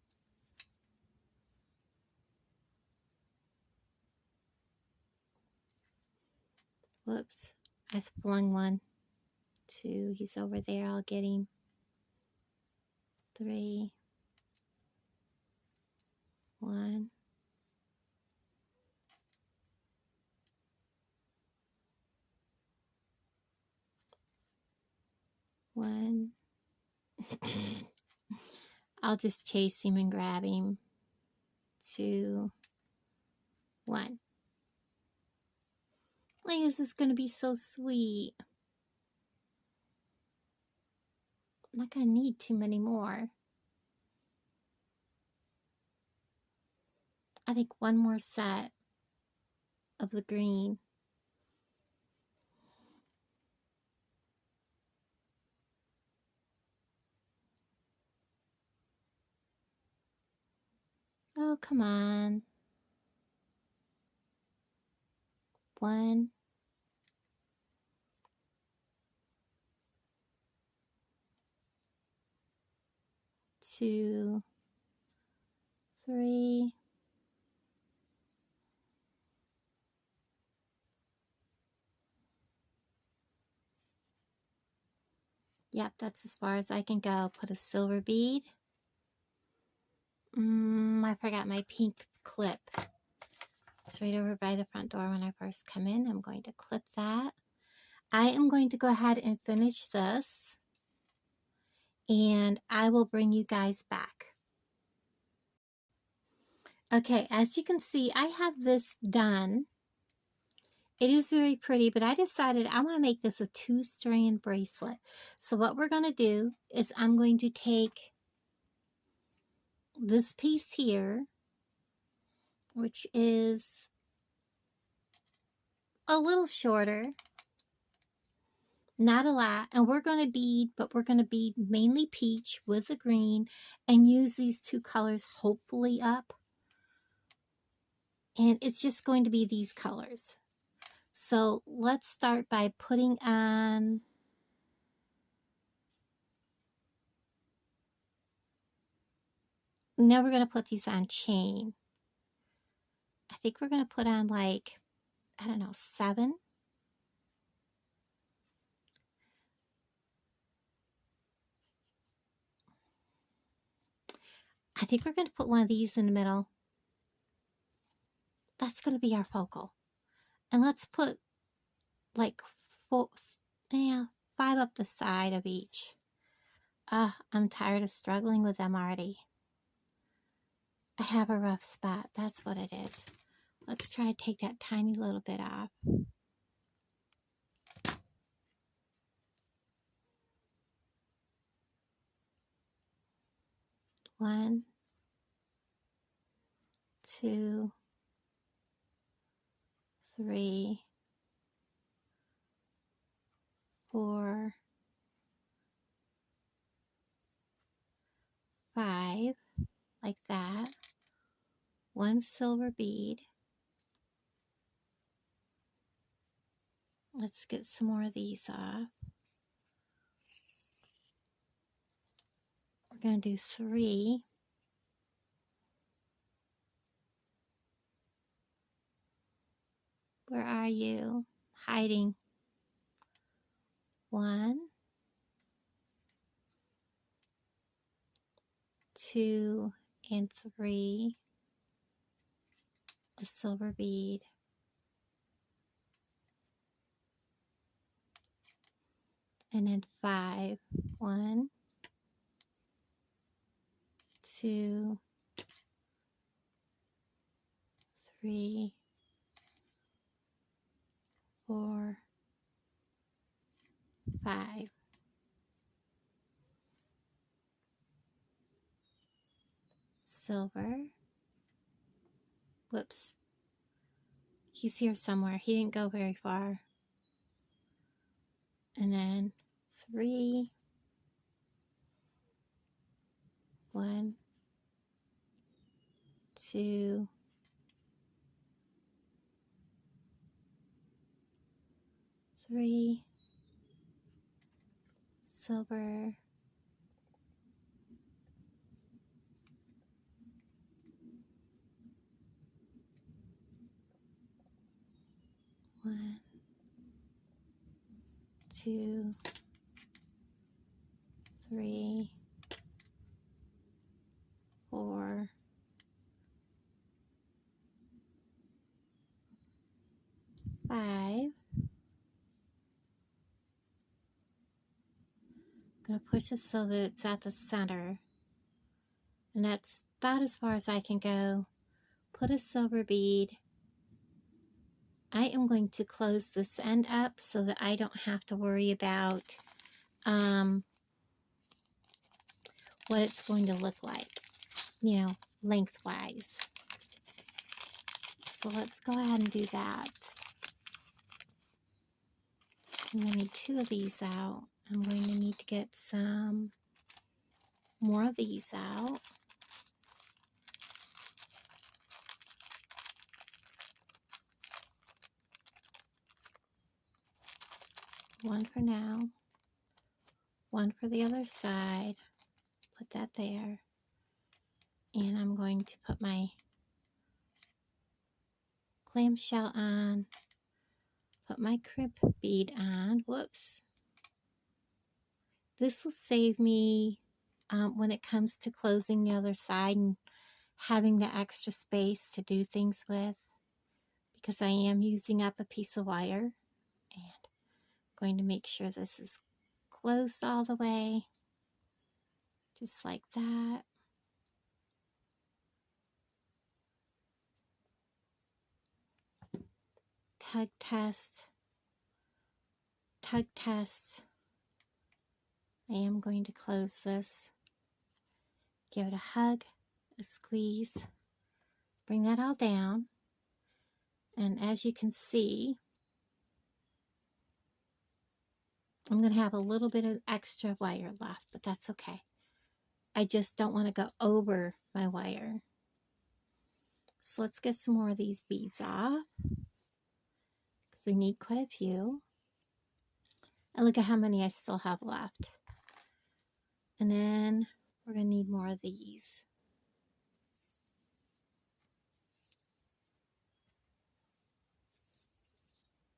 Whoops. I flung 1. 2. He's over there. I'll get him. 3. 1. 1. I'll just chase him and grab him. 2. 1. Like, this is going to be so sweet. I'm not going to need too many more. I think 1 more set of the green. Oh, come on. 1. 2. 3. 'Yep, that's as far as I can go. Put a silver bead. I forgot my pink clip. It's right over by the front door when I first come in. I'm going to clip that. I am going to go ahead and finish this, and I will bring you guys back. Okay, as you can see, I have this done, It is very pretty, but I decided I want to make this a 2-strand bracelet. So what we're going to do is I'm going to take this piece here, which is a little shorter, not a lot, and we're going to bead, but we're going to bead mainly peach with the green and use these 2 colors hopefully up. And it's just going to be these colors. So let's start by putting on, now we're going to put these on chain. I think we're going to put on like, I don't know, 7. I think we're going to put one of these in the middle. That's going to be our focal. And let's put like 4, yeah, 5 up the side of each. I'm tired of struggling with them already. I have a rough spot. That's what it is. Let's try to take that tiny little bit off. One, 2, 3, 4, 5, like that. 1 silver bead. Let's get some more of these off. We're going to do 3. Where are you? Hiding. 1, 2, and 3. A silver bead. And then 5. 1, 2, 3, 4, 5. Silver. Whoops. He's here somewhere. He didn't go very far. And then 3. 1, 2, 3. Silver. 1, 2, 3, 4, 5. I'm going to push this so that it's at the center. And that's about as far as I can go. Put a silver bead. I am going to close this end up so that I don't have to worry about what it's going to look like, you know, lengthwise. So let's go ahead and do that. I'm going to need 2 of these out. I'm going to need to get some more of these out. One for now. One for the other side. Put that there. And I'm going to put my clamshell on. Put my crib bead on. Whoops. This will save me when it comes to closing the other side and having the extra space to do things with, because I am using up a piece of wire, and going to make sure this is closed all the way, just like that. tug test, tug test. I am going to close this, give it a hug, a squeeze, bring that all down, and as you can see, I'm going to have a little bit of extra wire left, but that's okay. I just don't want to go over my wire. So let's get some more of these beads off, because we need quite a few. And look at how many I still have left. And then we're going to need more of these.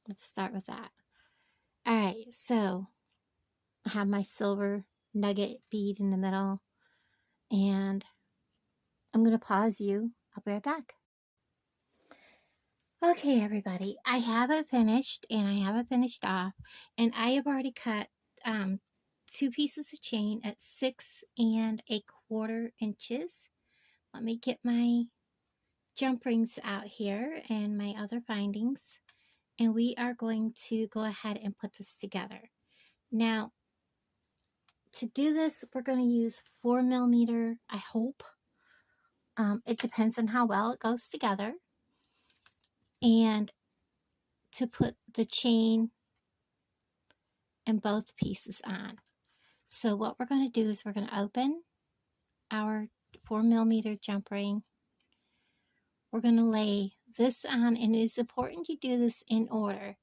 Let's start with that. All right, so I have my silver nugget bead in the middle, and I'm going to pause you. I'll be right back. Okay, everybody, I have it finished, and I have it finished off, and I have already cut 2 pieces of chain at 6 1/4 inches. Let me get my jump rings out here and my other findings, and we are going to go ahead and put this together. Now, to do this, we're going to use 4mm, I hope. It depends on how well it goes together. And to put the chain and both pieces on. So what we're going to do is we're going to open our 4mm jump ring. We're going to lay this on, and it is important you do this in order.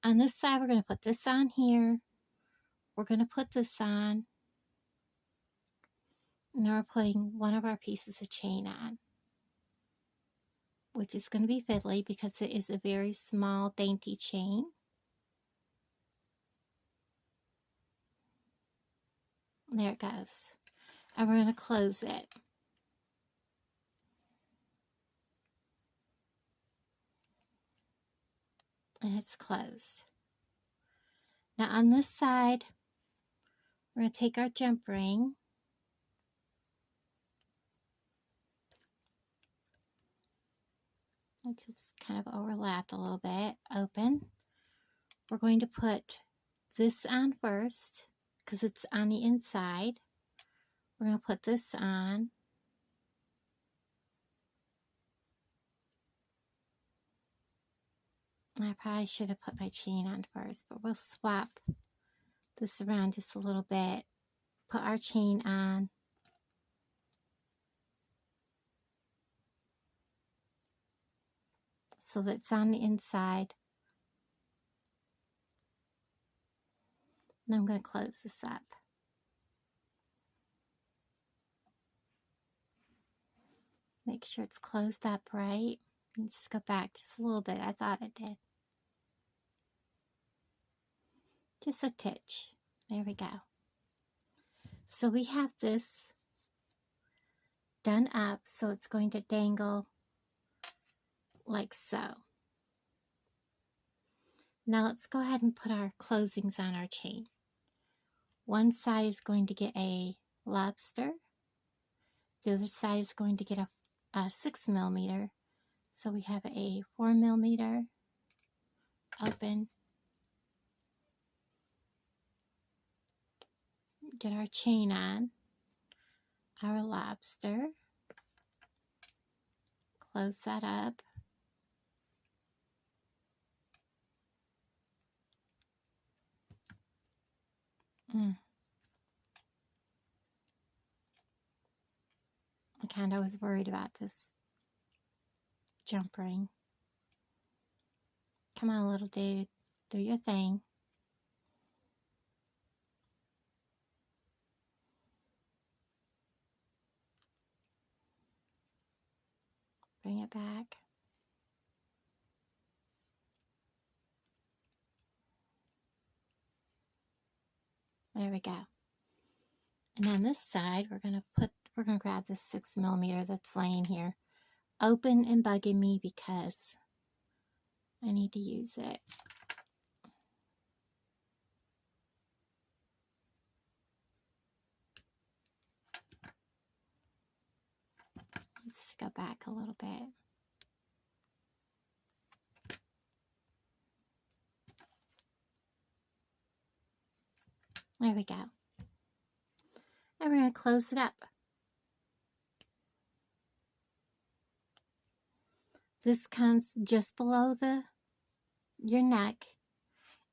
On this side, we're going to put this on here. We're going to put this on. And then we're putting one of our pieces of chain on, which is going to be fiddly because it is a very small, dainty chain. There it goes. And we're going to close it. And it's closed. Now on this side, we're going to take our jump ring. It just kind of overlapped a little bit. Open. We're going to put this on first because it's on the inside. We're going to put this on. I probably should have put my chain on first, but we'll swap this around just a little bit. Put our chain on. So that it's on the inside. And I'm going to close this up. Make sure it's closed up right. Let's go back just a little bit. I thought it did. Just a titch. There we go. So we have this done up, so it's going to dangle like so. Now let's go ahead and put our closings on our chain. One side is going to get a lobster. The other side is going to get a 6mm. So we have a 4mm. Open. Get our chain on. Our lobster. Close that up. I kind of was worried about this jump ring. Come on, little dude. Do your thing. Bring it back. There we go. And on this side, we're gonna grab this 6mm that's laying here, open and bugging me because I need to use it. Let's go back a little bit. There we go. And we're going to close it up. This comes just below your neck,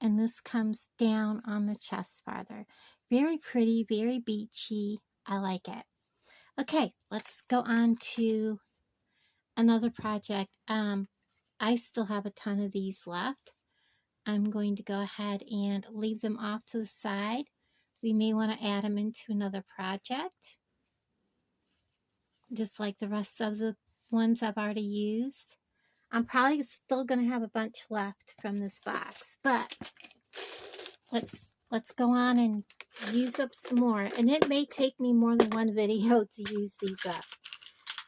and this comes down on the chest farther. Very pretty, very beachy. I like it. Okay, let's go on to another project. I still have a ton of these left. I'm going to go ahead and leave them off to the side. We may want to add them into another project, just like the rest of the ones I've already used. I'm probably still going to have a bunch left from this box, but let's go on and use up some more. And it may take me more than one video to use these up.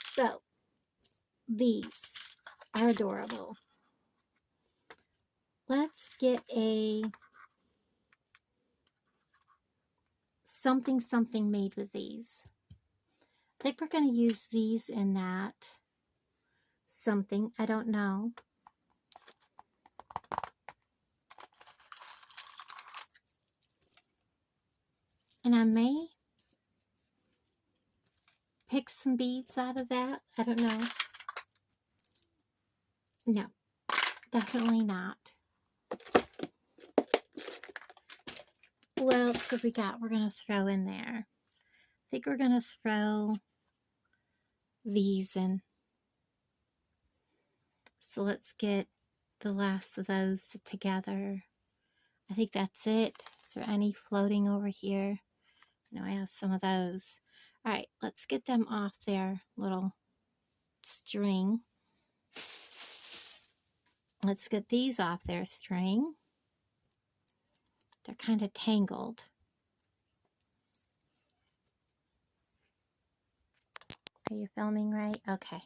So these are adorable. Let's get a something made with these. I think we're going to use these in that something. I don't know. And I may pick some beads out of that. I don't know. No, definitely not. What else have we got we're going to throw in there? I think we're going to throw these in. So let's get the last of those together. I think that's it. Is there any floating over here? No, I have some of those. All right, let's get them off their little string. Let's get these off their string. They're kind of tangled. Are you filming right? Okay.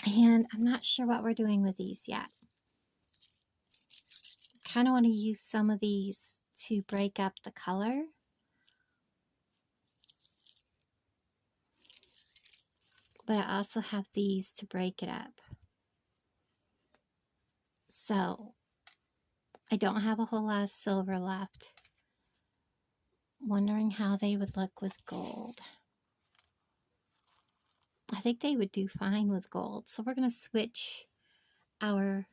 And I'm not sure what we're doing with these yet. Kind of want to use some of these to break up the color. But I also have these to break it up. So I don't have a whole lot of silver left. Wondering how they would look with gold. I think they would do fine with gold. So we're going to switch our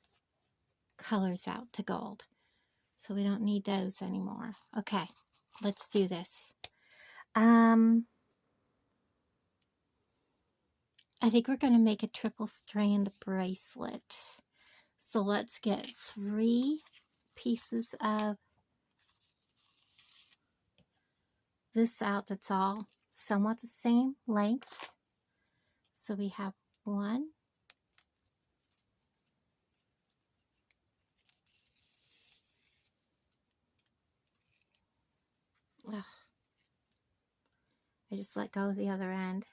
colors out to gold. So we don't need those anymore. Okay, let's do this. I think we're going to make a triple strand bracelet. So let's get 3 pieces of this out that's all somewhat the same length. So we have 1, ugh, I just let go of the other end.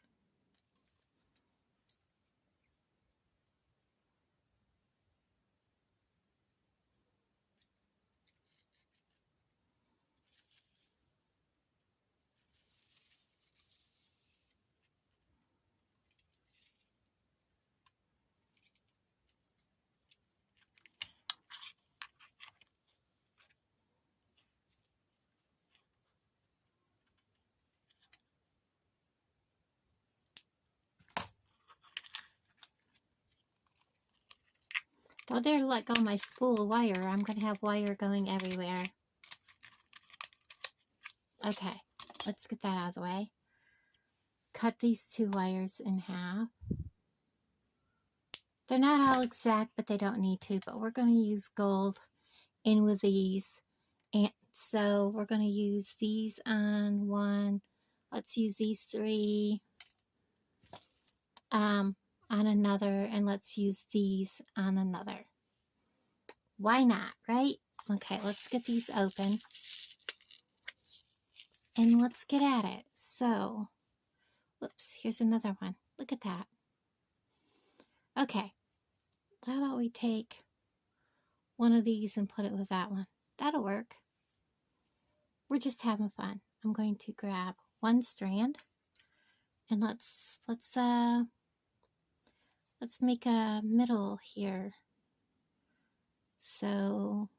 Don't dare to let go of my spool of wire. I'm going to have wire going everywhere. Okay, let's get that out of the way. Cut these 2 wires in half. They're not all exact, but they don't need to. But we're going to use gold in with these. And so we're going to use these on 1. Let's use these 3 on another. And let's use these on another. Why not, right? Okay, let's get these open. And let's get at it. So, whoops, here's another one. Look at that. Okay, how about we take one of these and put it with that one? That'll work. We're just having fun. I'm going to grab one strand and let's make a middle here. So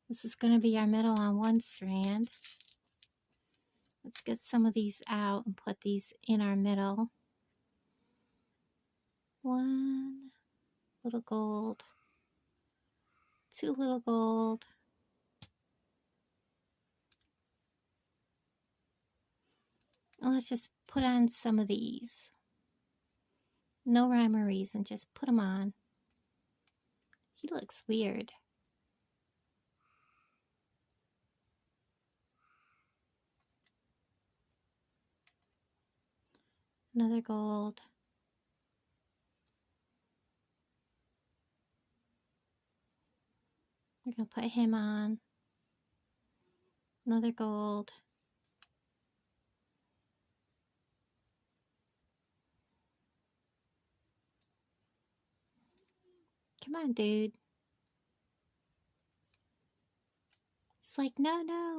this is going to be our middle on one strand. Let's get some of these out and put these in our middle. One little gold, two little gold, and let's just put on some of these. No rhyme or reason, just put them on. He looks weird. Another gold. We're going to put him on. Another gold. Come on, dude. It's like, no,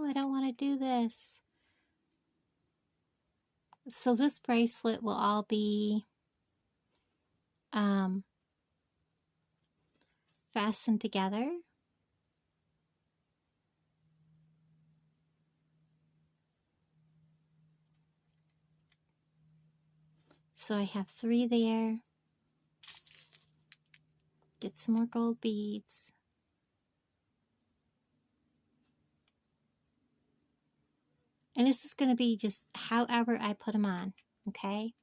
I don't want to do this. So this bracelet will all be fastened together. So I have 3 there. Get some more gold beads. And this is going to be just however I put them on, okay?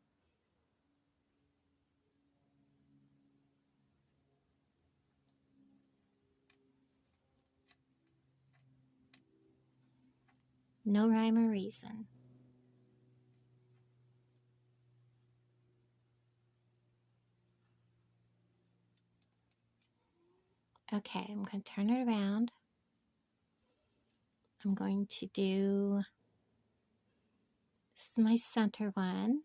No rhyme or reason. Okay, I'm going to turn it around. I'm going to do, this is my center one.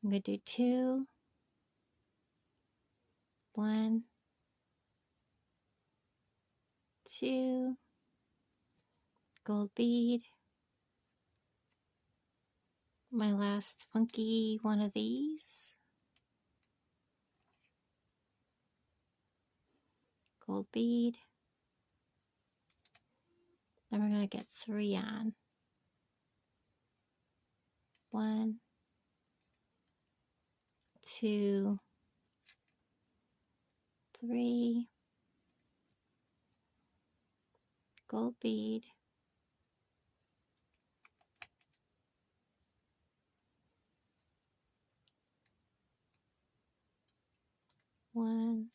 I'm going to do 2, 1, 2, gold bead. My last funky one of these. Gold bead. Then we're going to get 3 on. 1, 2, 3, gold bead, 1,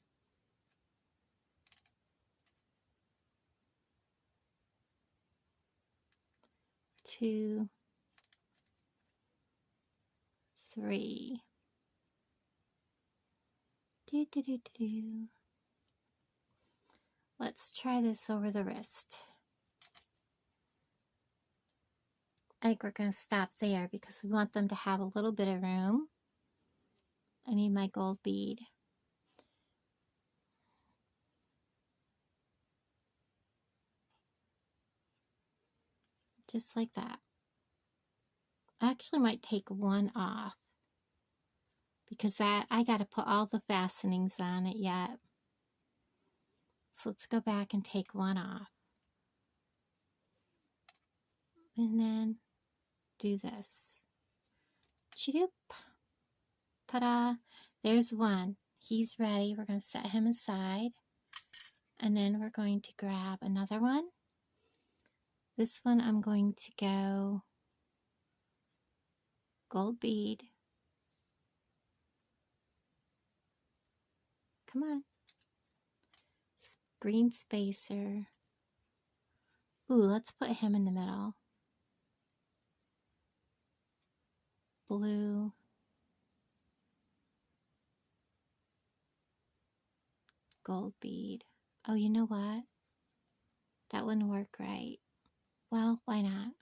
2, 3. Let's try this over the wrist. I think we're going to stop there because we want them to have a little bit of room. I need my gold bead. Just like that. I actually might take one off because I got to put all the fastenings on it yet. So let's go back and take one off. And then do this. Chidoop. Ta-da! There's one. He's ready. We're going to set him aside. And then we're going to grab another one. This one I'm going to go gold bead. Come on. Green spacer. Ooh, let's put him in the middle. Blue. Gold bead. Oh, you know what? That wouldn't work right. Well, why not?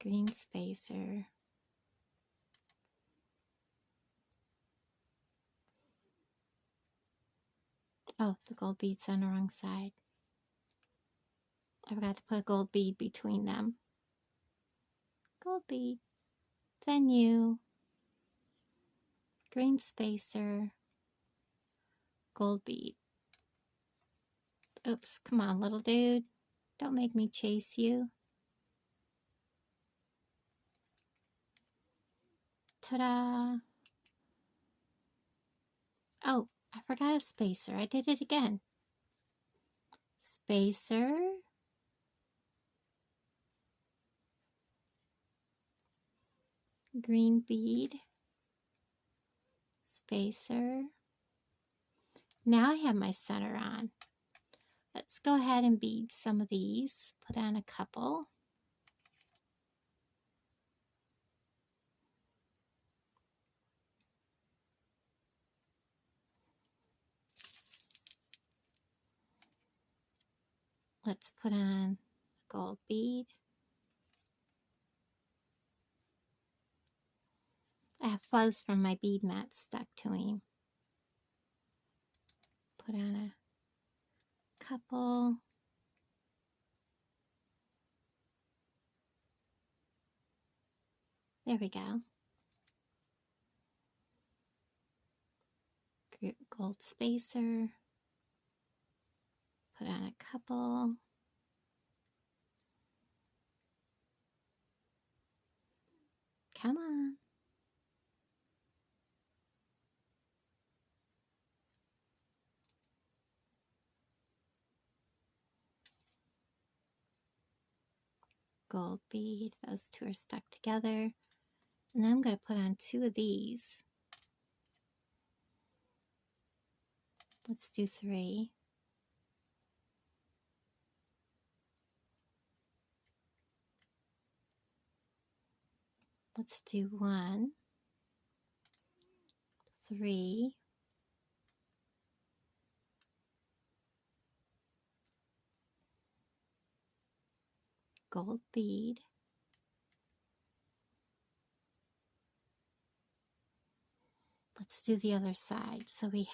Green spacer. Oh, the gold bead's on the wrong side. I forgot to put a gold bead between them. Gold bead. Then you. Green spacer. Gold bead. Oops, come on, little dude. Don't make me chase you. Ta-da! Oh, I forgot a spacer. I did it again. Spacer. Green bead. Spacer. Now I have my center on. Let's go ahead and bead some of these. Put on a couple. Let's put on a gold bead. I have fuzz from my bead mat stuck to him. Put on a couple. There we go. Gold spacer. Put on a couple. Come on. Gold bead. Those two are stuck together. And I'm going to put on 2 of these. Let's do 3. Let's do 1, 3, gold bead, let's do the other side. So we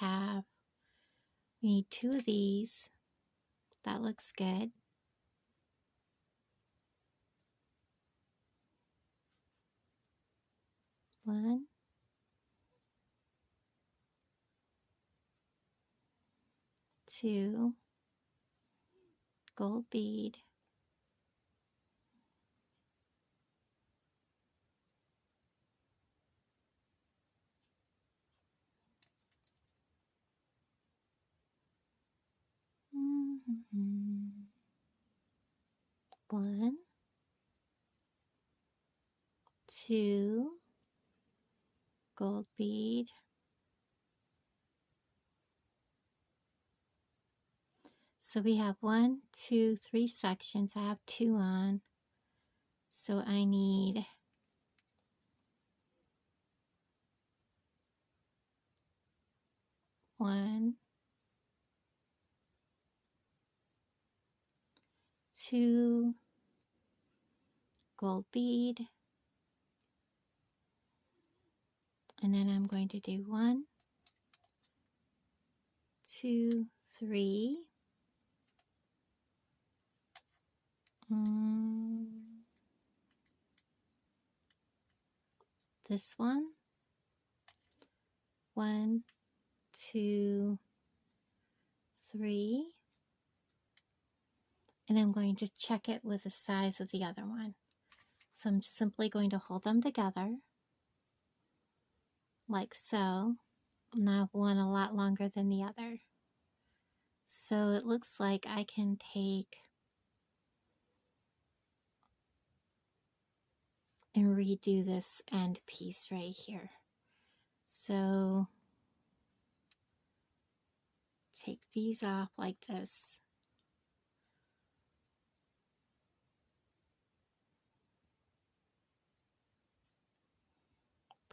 need 2 of these. That looks good. One, 2, gold bead, one, 2, gold bead, so we have 1, 2, 3 sections. I have 2 on, so I need 1, 2, gold bead, and then I'm going to do 1, 2, 3. This one, 1, 2, 3, and I'm going to check it with the size of the other one. So I'm simply going to hold them together like so. And I have one a lot longer than the other. So it looks like I can take and redo this end piece right here. So take these off like this.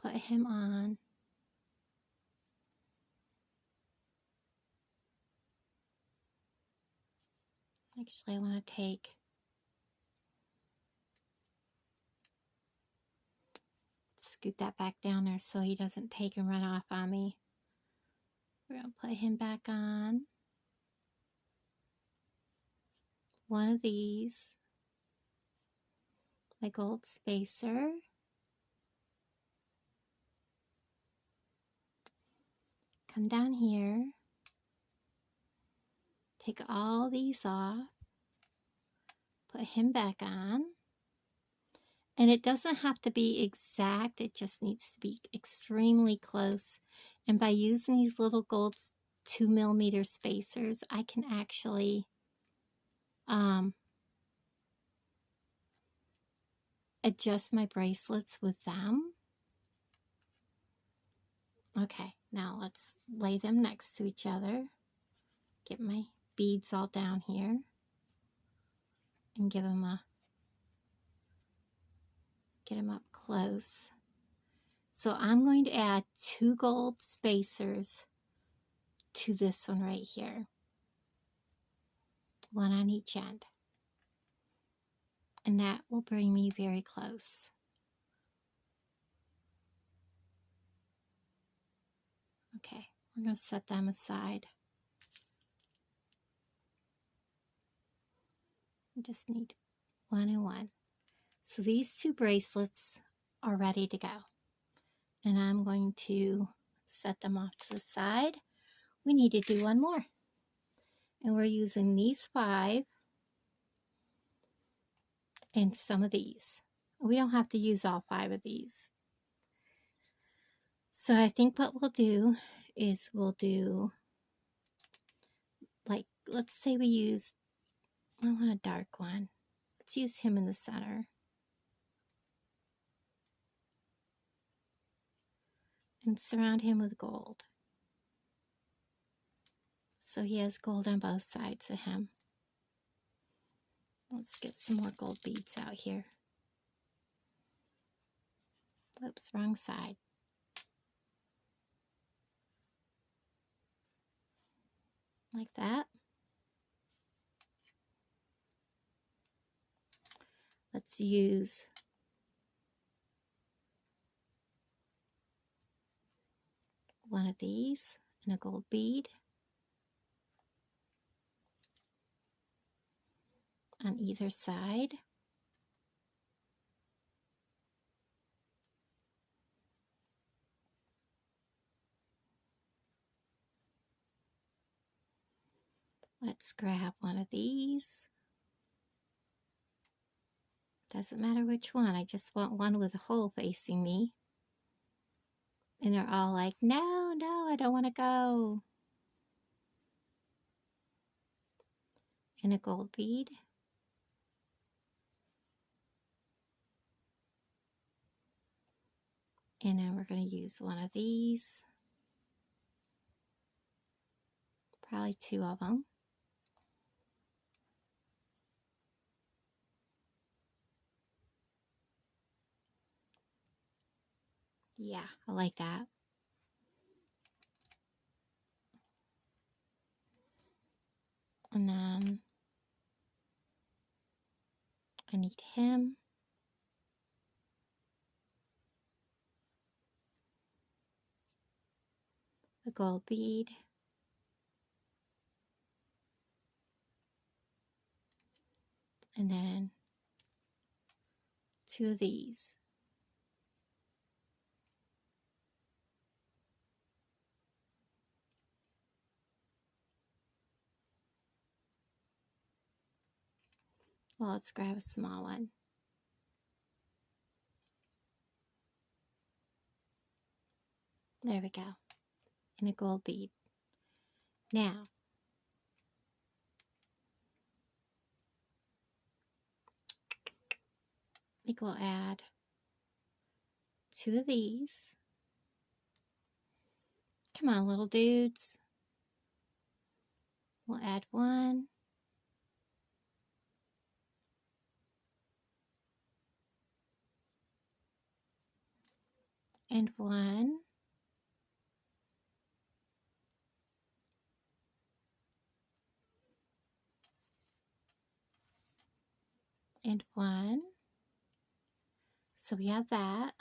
Put him on. Actually, I want to scoot that back down there so he doesn't take and run off on me. We're going to put him back on. one of these, my gold spacer. Come down here, take all these off, put him back on. And it doesn't have to be exact, it just needs to be extremely close. And by using these little gold 2mm spacers, I can actually adjust my bracelets with them. Okay, now let's lay them next to each other. Get my beads all down here and get them up close. So I'm going to add 2 gold spacers to this one right here. One on each end. And that will bring me very close. Okay, we're going to set them aside. I just need 1 and 1. So these 2 bracelets are ready to go. And I'm going to set them off to the side. We need to do one more. And we're using these 5 and some of these. We don't have to use all 5 of these. So I think what we'll do is we'll do, like, let's say we use, I want a dark one. Let's use him in the center. And surround him with gold. So he has gold on both sides of him. Let's get some more gold beads out here. Oops, wrong side. Like that. Let's use one of these and a gold bead on either side. Let's grab one of these. Doesn't matter which one, I just want one with a hole facing me. And they're all like, no, no, I don't want to go. And a gold bead. And then we're going to use one of these. Probably 2 of them. Yeah, I like that. And then I need him. A gold bead. And then 2 of these. Well, let's grab a small one. There we go. And a gold bead. Now, I think we'll add 2 of these. Come on, little dudes. We'll add 1. And 1. And 1. So we have that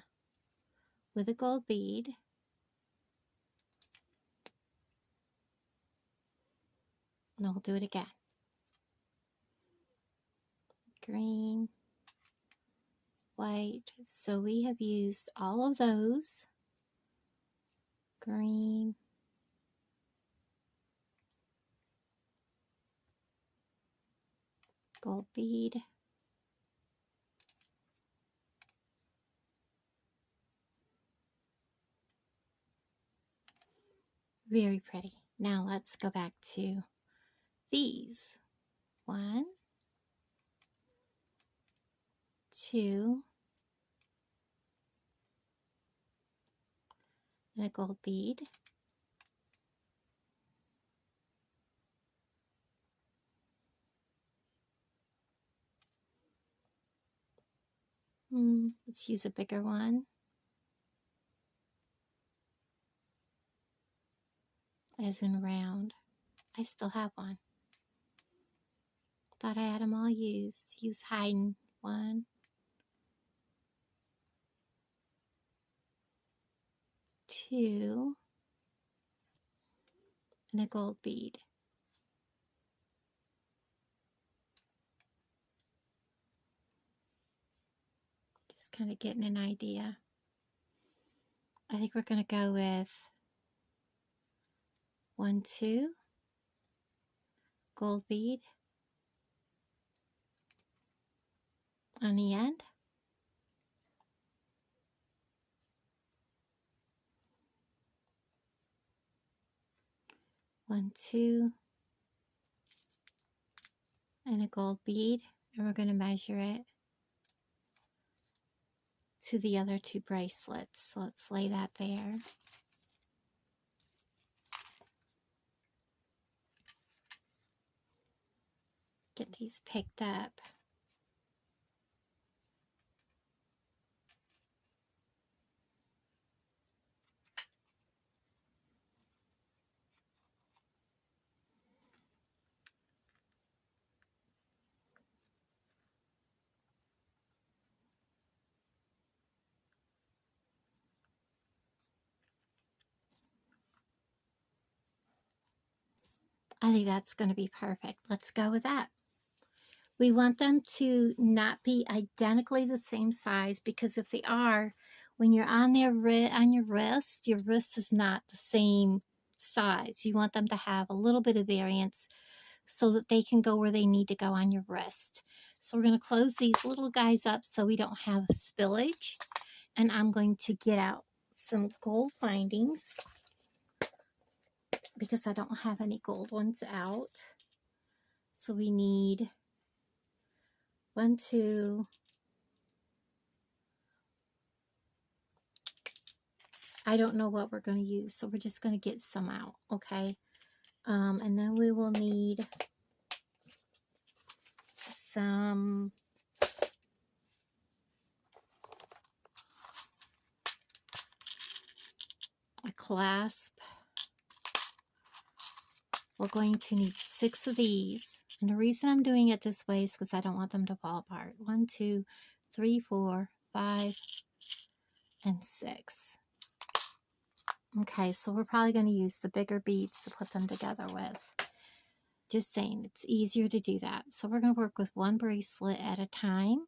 with a gold bead. And I'll do it again. green, white. So we have used all of those. Green, gold bead, very pretty. Now let's go back to these. 1, 2, and a gold bead. Let's use a bigger one. As in round. I still have one. Thought I had them all used. Use hiding. 1, 2, and a gold bead. Just kind of getting an idea. I think we're going to go with 1, 2, gold bead on the end. 1, 2, and a gold bead, and we're going to measure it to the other 2 bracelets. So let's lay that there. Get these picked up. I think that's going to be perfect. Let's go with that. We want them to not be identically the same size, because if they are, when you're on your wrist is not the same size. You want them to have a little bit of variance so that they can go where they need to go on your wrist. So we're going to close these little guys up so we don't have spillage. And I'm going to get out some gold bindings because I don't have any gold ones out. So we need 1, 2, I don't know what we're going to use, so we're just going to get some out, okay? And then we will need some a clasp. We're going to need 6 of these. And the reason I'm doing it this way is because I don't want them to fall apart. 1, 2, 3, 4, 5, and 6. Okay, so we're probably going to use the bigger beads to put them together with. Just saying, it's easier to do that. So we're going to work with 1 bracelet at a time,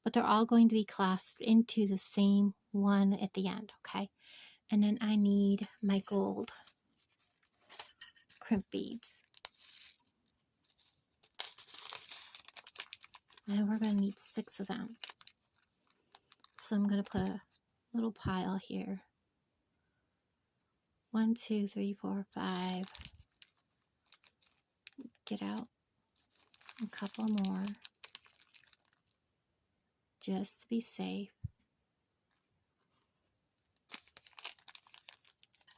but they're all going to be clasped into the same one at the end, okay? And then I need my gold crimp beads. And we're going to need 6 of them. So I'm going to put a little pile here. 1, 2, 3, 4, 5. Get out a couple more just to be safe.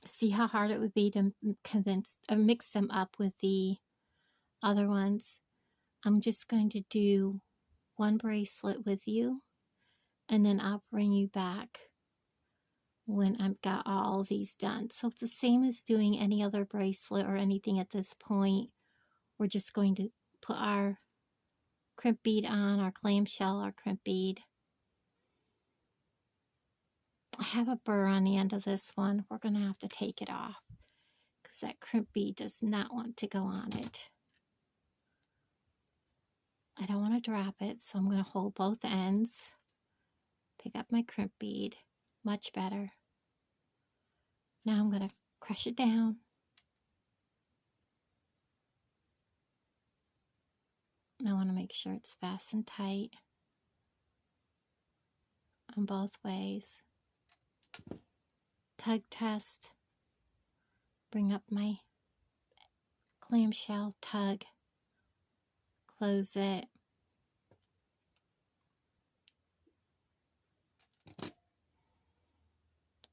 See how hard it would be to mix them up with the other ones. I'm just going to do 1 bracelet with you, and then I'll bring you back when I've got all these done. So it's the same as doing any other bracelet or anything at this point. We're just going to put our crimp bead on, our clamshell, our crimp bead. I have a burr on the end of this one. We're going to have to take it off because that crimp bead does not want to go on it. I don't want want to drop it, so I'm going to hold both ends. Pick up my crimp bead. Much better. Now I'm going to crush it down. And I want to make sure it's fastened tight on both ways. Tug test. Bring up my clamshell, tug, close it.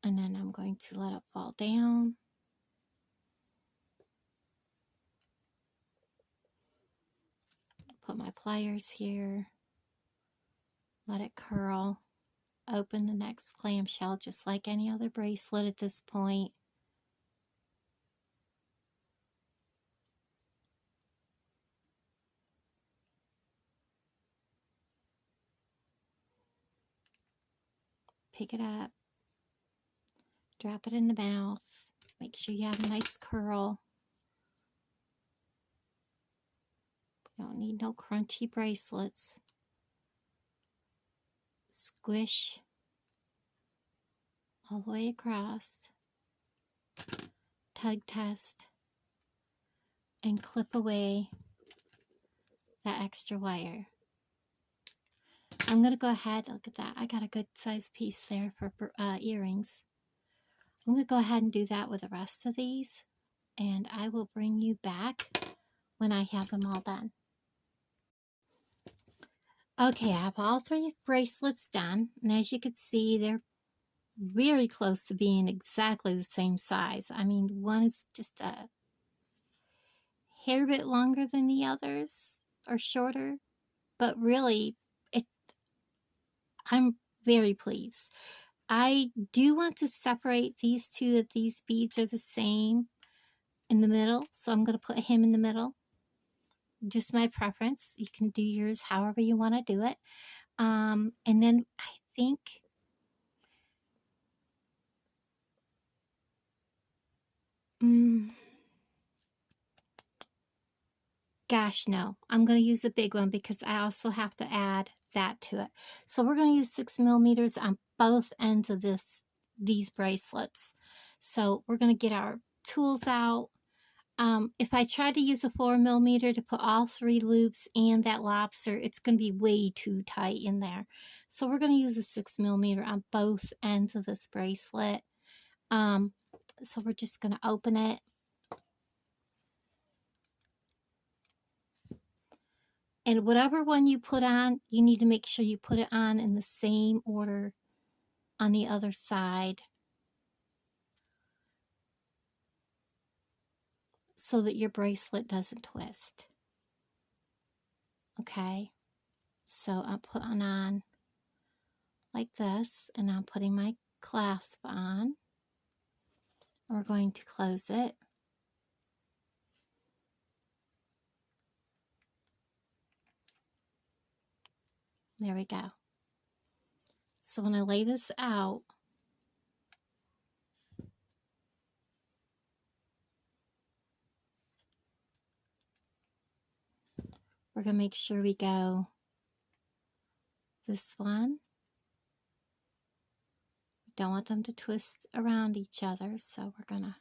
And then I'm going to let it fall down. Put my pliers here. Let it curl. Open the next clamshell just like any other bracelet at this point. Pick it up. Drop it in the mouth. Make sure you have a nice curl. You don't need no crunchy bracelets. Squish all the way across. Tug test. And clip away that extra wire. I'm going to go ahead, look at that. I got a good size piece there for earrings. I'm going to go ahead and do that with the rest of these. And I will bring you back when I have them all done. Okay, I have all 3 bracelets done. And as you can see, they're very close to being exactly the same size. I mean, one is just a hair bit longer than the others, or shorter. But really, I'm very pleased. I do want to separate these two, that these beads are the same in the middle. So I'm going to put him in the middle. Just my preference. You can do yours however you want to do it. And then I think gosh, no. I'm going to use a big one because I also have to add that to it. So we're going to use 6 millimeters on both ends of these bracelets. So we're going to get our tools out. If I try to use a 4 millimeter to put all 3 loops and that lobster, it's going to be way too tight in there. So we're going to use a 6 millimeter on both ends of this bracelet. So we're just going to open it. And whatever one you put on, you need to make sure you put it on in the same order on the other side, so that your bracelet doesn't twist. Okay, so I'm putting on like this, and I'm putting my clasp on. We're going to close it. There we go. So when I lay this out, we're going to make sure we go this one. We don't want them to twist around each other, so we're going to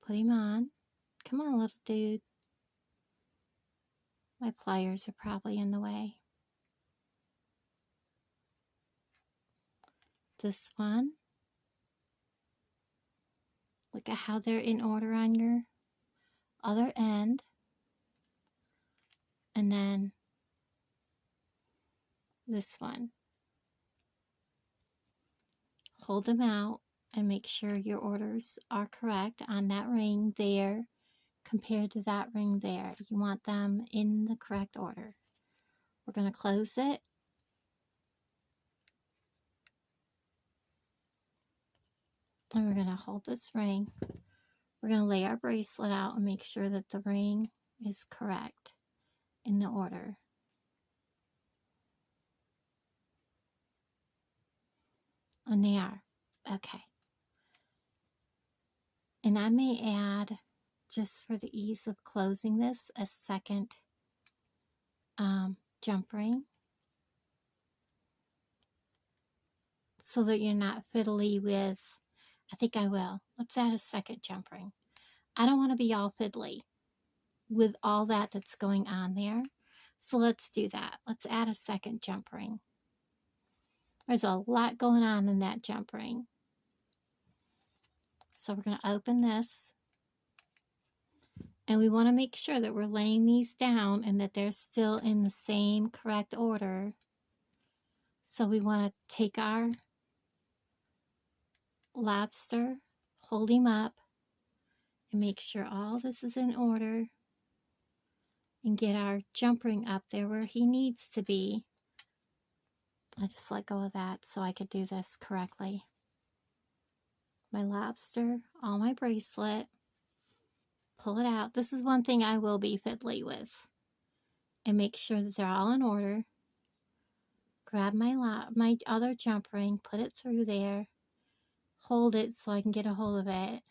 put him on. Come on, little dude. My pliers are probably in the way. This one. Look at how they're in order on your other end. And then this one. Hold them out and make sure your orders are correct on that ring there compared to that ring there. You want them in the correct order. We're going to close it. And we're going to hold this ring. We're going to lay our bracelet out and make sure that the ring is correct in the order. And they are. Okay. And I may add, just for the ease of closing this, a second jump ring so that you're not fiddly with, I think I will. Let's add a second jump ring. I don't want to be all fiddly with all that's going on there. So let's do that. Let's add a second jump ring. There's a lot going on in that jump ring. So we're going to open this. And we want to make sure that we're laying these down and that they're still in the same correct order. So we want to take our lobster, hold him up, and make sure all this is in order. And get our jump ring up there where he needs to be. I just let go of that so I could do this correctly. My lobster, all my bracelet. Pull it out. This is one thing I will be fiddly with. And make sure that they're all in order. Grab my other jump ring, put it through there. Hold it so I can get a hold of it.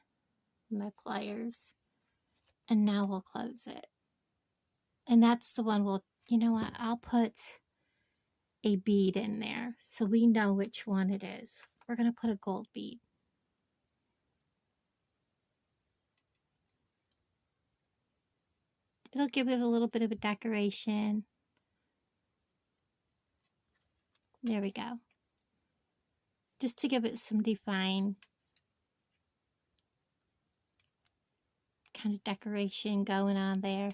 My pliers. And now we'll close it. And that's the one you know what, I'll put a bead in there so we know which one it is. We're going to put a gold bead. It'll give it a little bit of a decoration. There we go. Just to give it some defined kind of decoration going on there.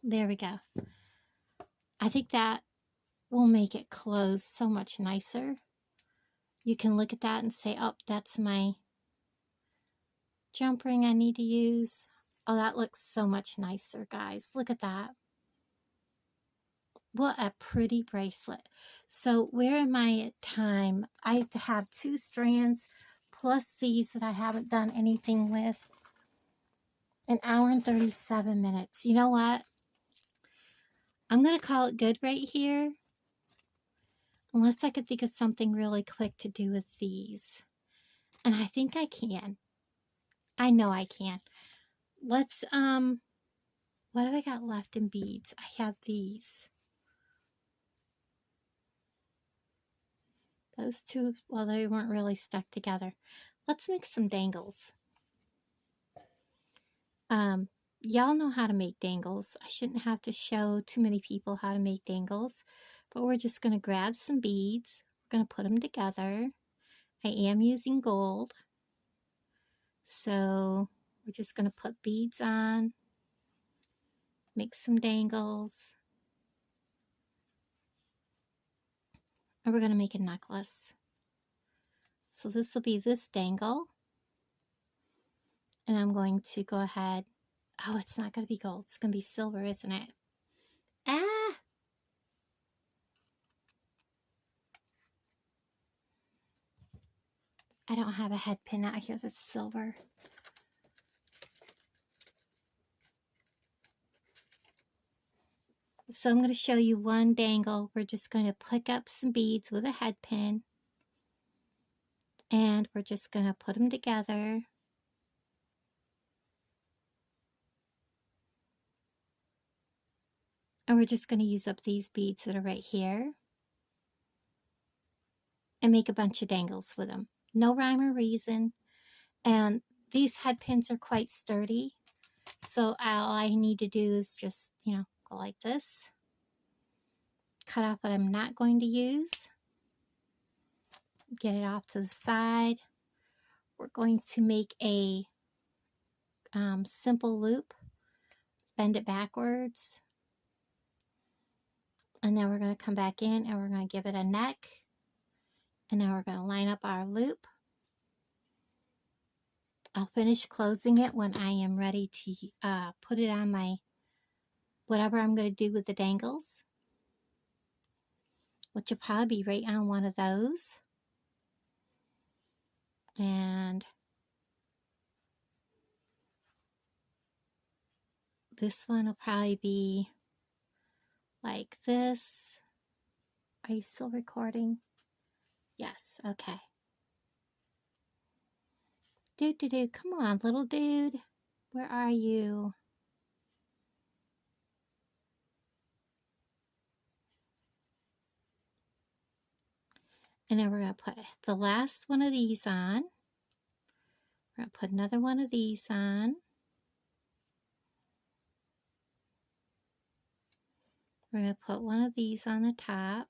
There we go. I think that will make it close so much nicer. You can look at that and say, oh, that's my jump ring I need to use. Oh, that looks so much nicer, guys. Look at that. What a pretty bracelet. So where am I at time? I have 2 strands plus these that I haven't done anything with. 1 hour and 37 minutes. You know what? I'm going to call it good right here. Unless I could think of something really quick to do with these. And I think I can. I know I can. Let's, what have I got left in beads? I have these. Those two, well, they weren't really stuck together. Let's make some dangles. Y'all know how to make dangles. I shouldn't have to show too many people how to make dangles. But we're just going to grab some beads. We're going to put them together. I am using gold. So we're just going to put beads on. Make some dangles. And we're going to make a necklace. So this will be this dangle. And I'm going to go ahead. Oh, it's not going to be gold. It's going to be silver, isn't it? Ah! I don't have a head pin out here that's silver. So I'm going to show you one dangle. We're just going to pick up some beads with a head pin. And we're just going to put them together. And we're just going to use up these beads that are right here. And make a bunch of dangles with them. No rhyme or reason. And these head pins are quite sturdy. So all I need to do is just, go like this. Cut off what I'm not going to use. Get it off to the side. We're going to make a simple loop. Bend it backwards. And then we're going to come back in and we're going to give it a neck. And now we're going to line up our loop. I'll finish closing it when I am ready to put it on my, whatever I'm going to do with the dangles. Which will probably be right on one of those. And this one will probably be like this. Are you still recording? Yes, okay. Come on, little dude. Where are you? And then we're going to put the last one of these on. We're going to put another one of these on. We're going to put one of these on the top.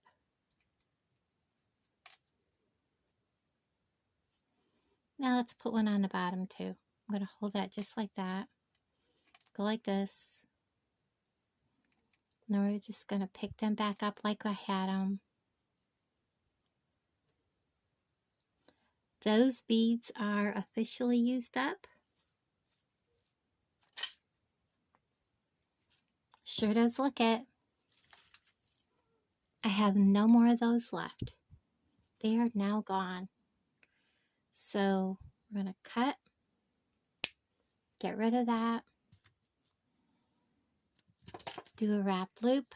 Now let's put one on the bottom too. I'm going to hold that just like that. Go like this. And then we're just going to pick them back up like I had them. Those beads are officially used up. Sure does look it. I have no more of those left. They are now gone. So we're going to cut, get rid of that, do a wrap loop.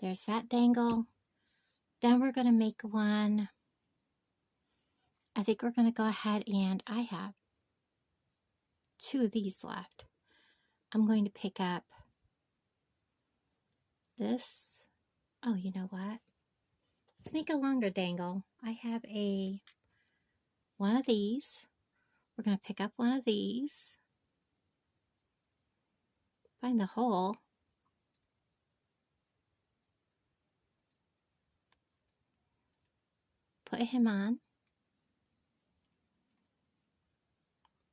There's that dangle. Then we're going to make one. I think we're going to go ahead, and I have 2 of these left. I'm going to pick up this. Oh, you know what? Let's make a longer dangle. I have one of these. We're going to pick up one of these. Find the hole. Put him on.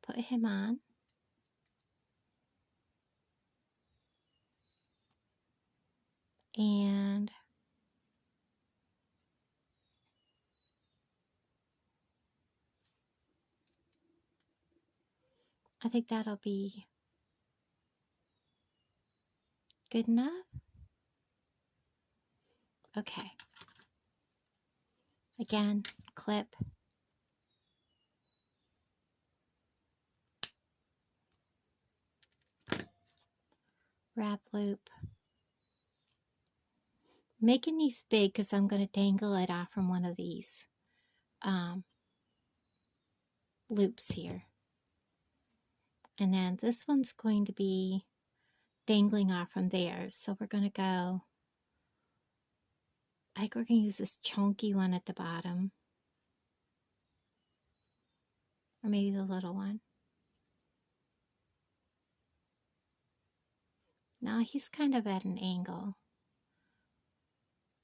Put him on. And I think that'll be good enough. Okay. Again, clip. Wrap loop. Making these big because I'm going to dangle it off from one of these loops here. And then this one's going to be dangling off from theirs. So we're going to go, I think we're going to use this chunky one at the bottom. Or maybe the little one. No, he's kind of at an angle.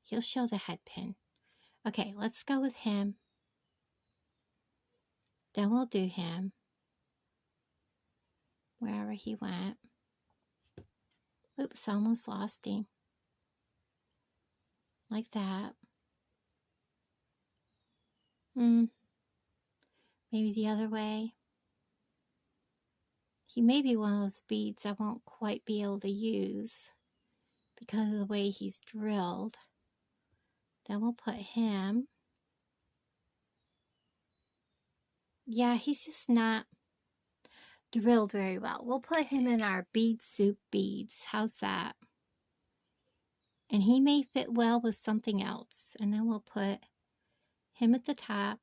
He'll show the head pin. Okay, let's go with him. Then we'll do him wherever he went. Oops, almost lost him. Like that. Maybe the other way. He may be one of those beads I won't quite be able to use because of the way he's drilled. Then we'll put him. Yeah, he's just not drilled very well. We'll put him in our bead soup beads. How's that? And he may fit well with something else. And then we'll put him at the top.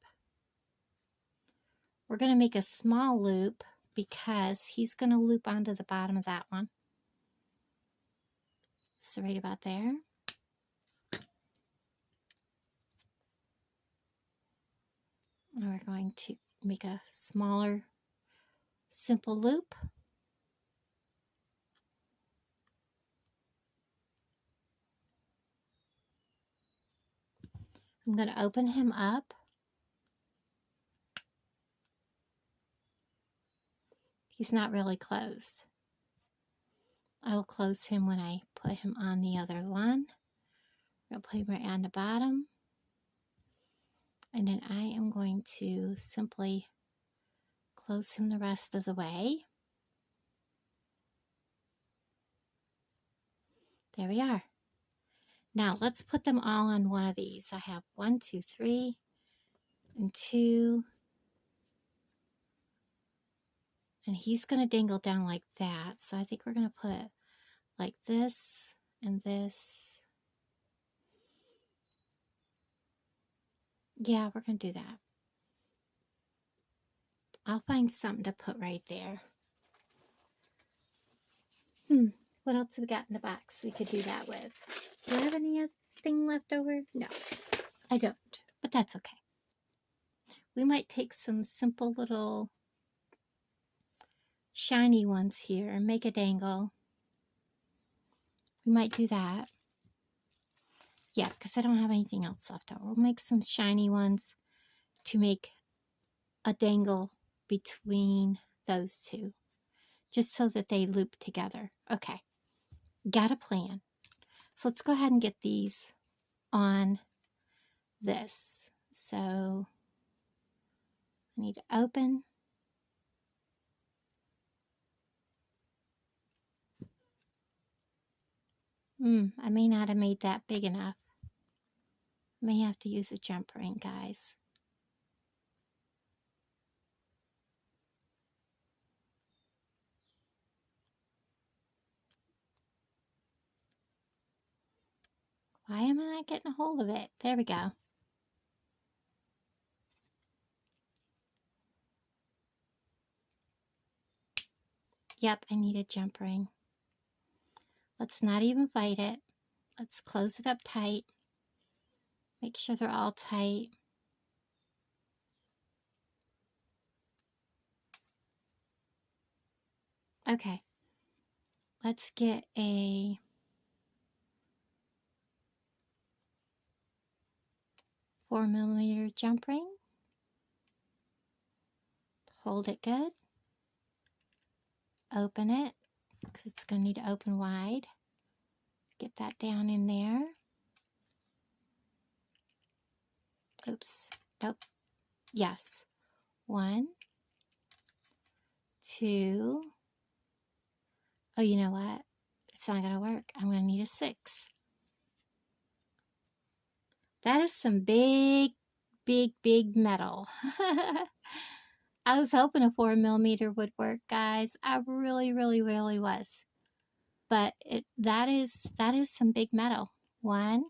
We're going to make a small loop because he's going to loop onto the bottom of that one. So right about there. And we're going to make a smaller, simple loop. I'm going to open him up. He's not really closed. I will close him when I put him on the other one. I'll put him right on the bottom. And then I am going to simply close him the rest of the way. There we are. Now let's put them all on one of these. I have 1, 2, 3, and 2. And he's going to dangle down like that. So I think we're going to put like this and this. Yeah, we're going to do that. I'll find something to put right there. What else have we got in the box we could do that with? Do I have anything left over? No, I don't, but that's okay. We might take some simple little shiny ones here and make a dangle. We might do that. Yeah, because I don't have anything else left over. We'll make some shiny ones to make a dangle between those two, just so that they loop together. Okay, got a plan. So let's go ahead and get these on this. So I need to open. I may not have made that big enough. May have to use a jump ring, guys. Why am I not getting a hold of it? There we go. Yep, I need a jump ring. Let's not even fight it. Let's close it up tight. Make sure they're all tight. Okay. Let's get a $4mm jump ring. Hold it good. Open it, because it's going to need to open wide. Get that down in there. Oops. Nope. Yes. 1, 2. Oh, you know what? It's not going to work. I'm going to need a 6. That is some big, big, big metal. I was hoping a 4mm would work, guys. I really, really, really was. But that is some big metal. 1.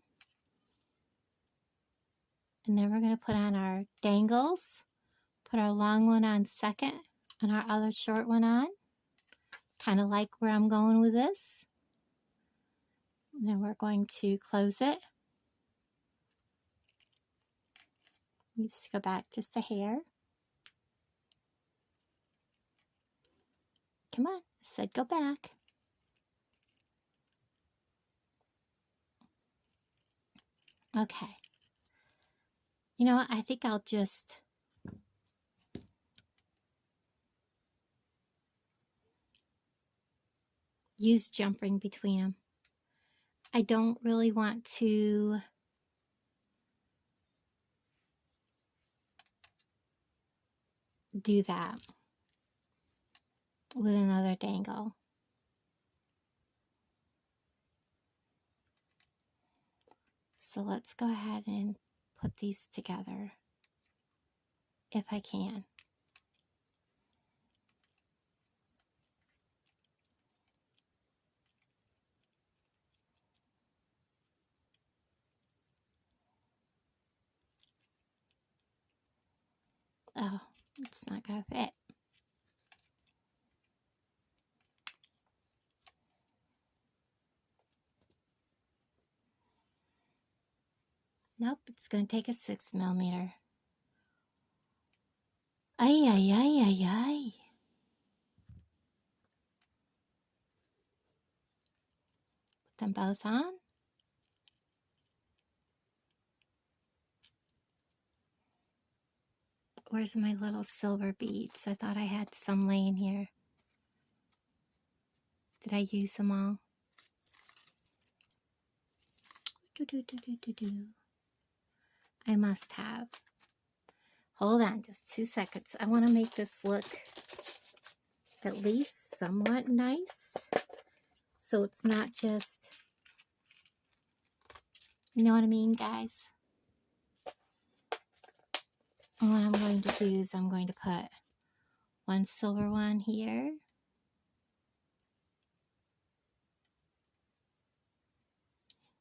And then we're going to put on our dangles. Put our long one on second and our other short one on. Kind of like where I'm going with this. And then we're going to close it. Needs to go back just a hair. Come on, I said go back. Okay. You know what? I think I'll just use jump ring between them. I don't really want to do that with another dangle. So let's go ahead and put these together if I can. Oh, it's not gonna fit. Nope, it's gonna take a 6mm. Ay, ay, ay, ay, ay. Put them both on. Where's my little silver beads? I thought I had some laying here. Did I use them all? I must have. Hold on just 2 seconds. I want to make this look at least somewhat nice. So it's not just, you know what I mean, guys? And what I'm going to do is I'm going to put one silver one here.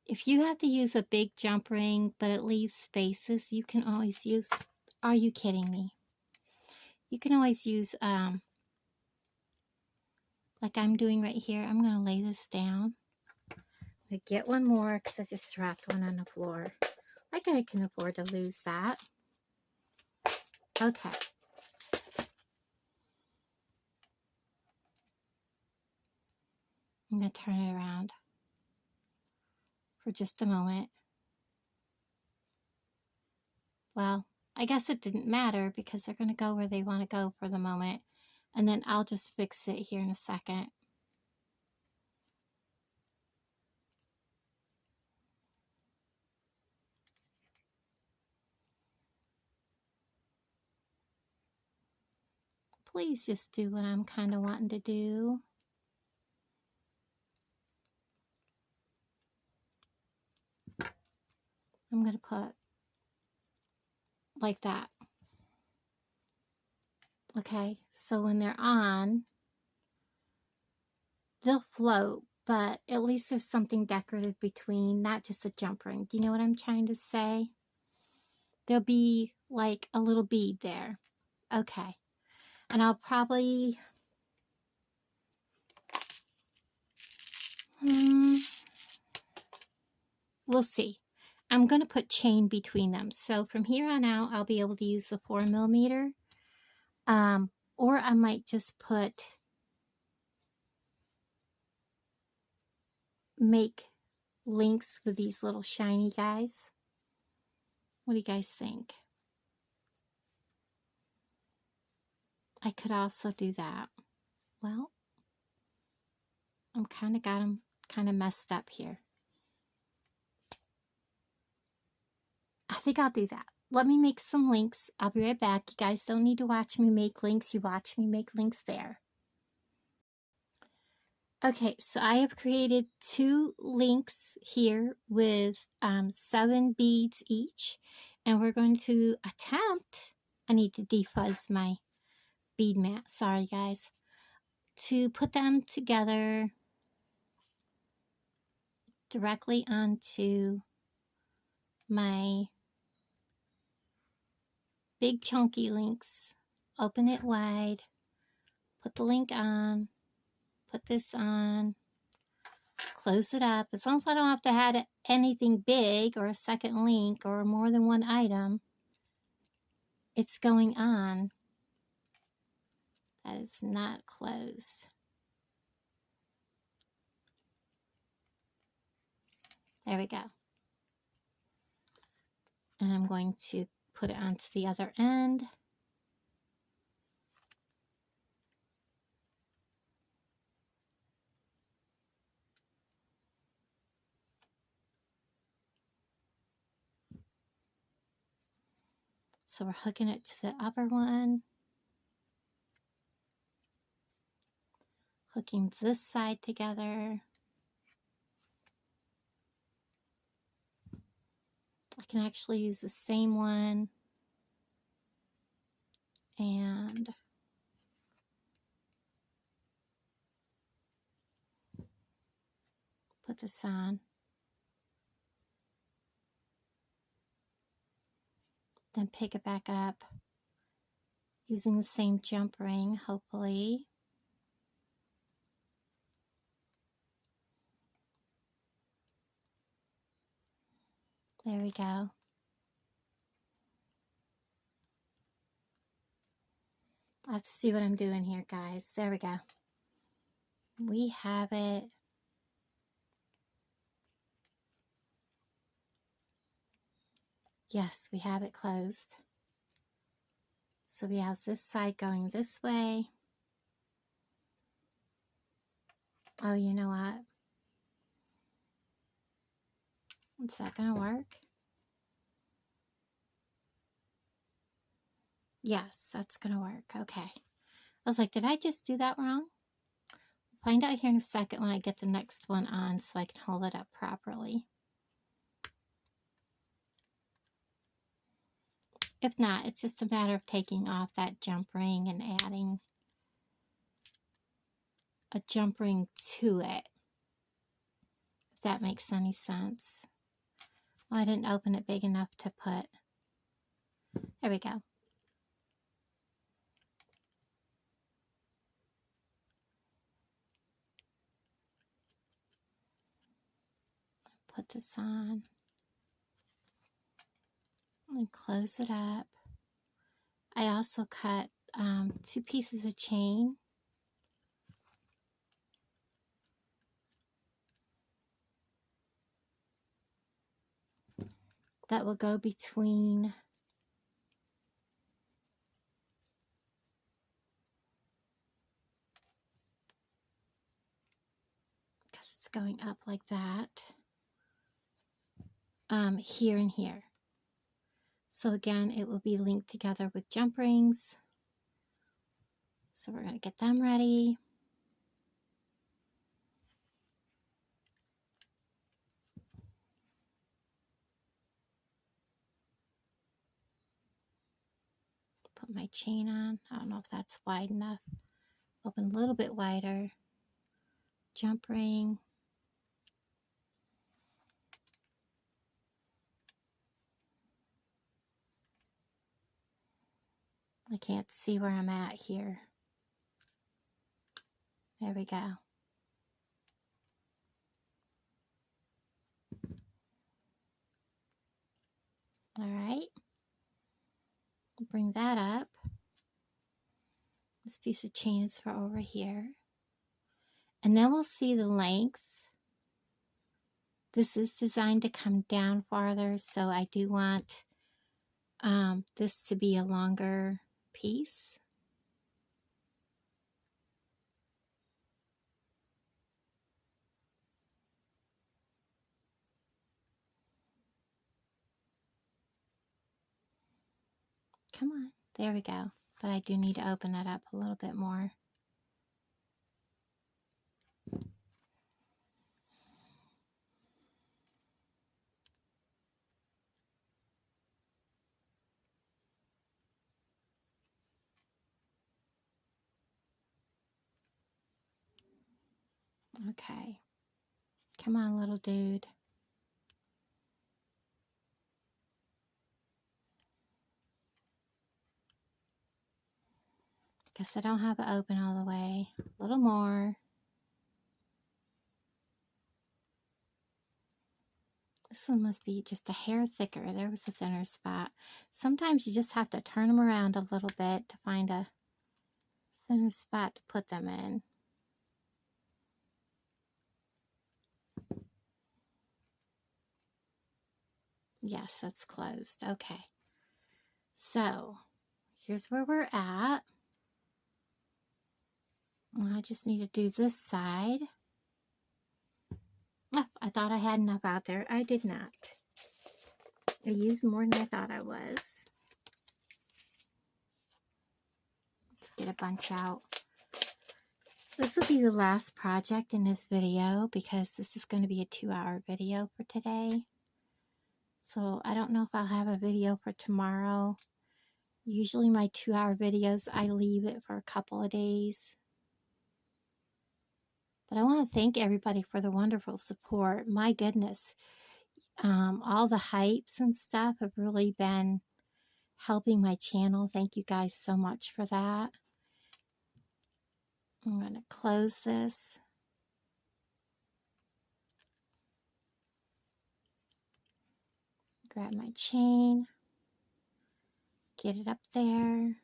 If you have to use a big jump ring, but it leaves spaces, you can always use, are you kidding me? You can always use, like I'm doing right here. I'm going to lay this down. I get one more because I just dropped one on the floor. I can afford to lose that. Okay. I'm going to turn it around for just a moment. Well, I guess it didn't matter because they're going to go where they want to go for the moment. And then I'll just fix it here in a second. Please just do what I'm kind of wanting to do. I'm going to put like that. Okay, so when they're on, they'll float, but at least there's something decorative between, not just a jump ring. Do you know what I'm trying to say? There'll be like a little bead there. Okay, and I'll probably... we'll see. I'm going to put chain between them. So from here on out, I'll be able to use the 4mm. Or I might just make links with these little shiny guys. What do you guys think? I could also do that. Well, I'm kind of got them kind of messed up here. I think I'll do that. Let me make some links. I'll be right back. You guys don't need to watch me make links. You watch me make links there. Okay, so I have created 2 links here with 7 beads each. And we're going to attempt, I need to defuzz my bead mat, sorry guys, to put them together directly onto my big chunky links. Open it wide, put the link on, put this on, close it up. As long as I don't have to add anything big or a second link or more than one item, it's going on. That is not closed. There we go. And I'm going to put it onto the other end. So we're hooking it to the upper one. Hooking this side together. I can actually use the same one and put this on. Then pick it back up using the same jump ring, hopefully. There we go. I have to see what I'm doing here, guys. There we go. We have it. Yes, we have it closed. So we have this side going this way. Oh, you know what? Is that gonna work? Yes, that's gonna work. Okay. I was like, did I just do that wrong? We'll find out here in a second when I get the next one on so I can hold it up properly. If not, it's just a matter of taking off that jump ring and adding a jump ring to it. If that makes any sense. Well, I didn't open it big enough to put. There we go. put this on and close it up. I also cut 2 pieces of chain. That will go between because it's going up like that, here and here. So again, it will be linked together with jump rings. So we're going to get them ready. Put my chain on. I don't know if that's wide enough. Open a little bit wider. Jump ring. I can't see where I'm at here. There we go. All right. Bring that up. This piece of chain is for over here. And then we'll see the length. This is designed to come down farther, so I do want this to be a longer piece. Come on, there we go. But I do need to open it up a little bit more. Okay. Come on, little dude. Guess I don't have it open all the way. A little more. This one must be just a hair thicker. There was a thinner spot. Sometimes you just have to turn them around a little bit to find a thinner spot to put them in. Yes, that's closed. Okay. So, here's where we're at. I just need to do this side. Oh, I thought I had enough out there. I did not. I used more than I thought I was. Let's get a bunch out. This will be the last project in this video because this is going to be a 2-hour video for today. So I don't know if I'll have a video for tomorrow. Usually my 2-hour videos, I leave it for a couple of days. But I want to thank everybody for the wonderful support. My goodness. All the hypes and stuff have really been helping my channel. Thank you guys so much for that. I'm going to close this. Grab my chain. Get it up there.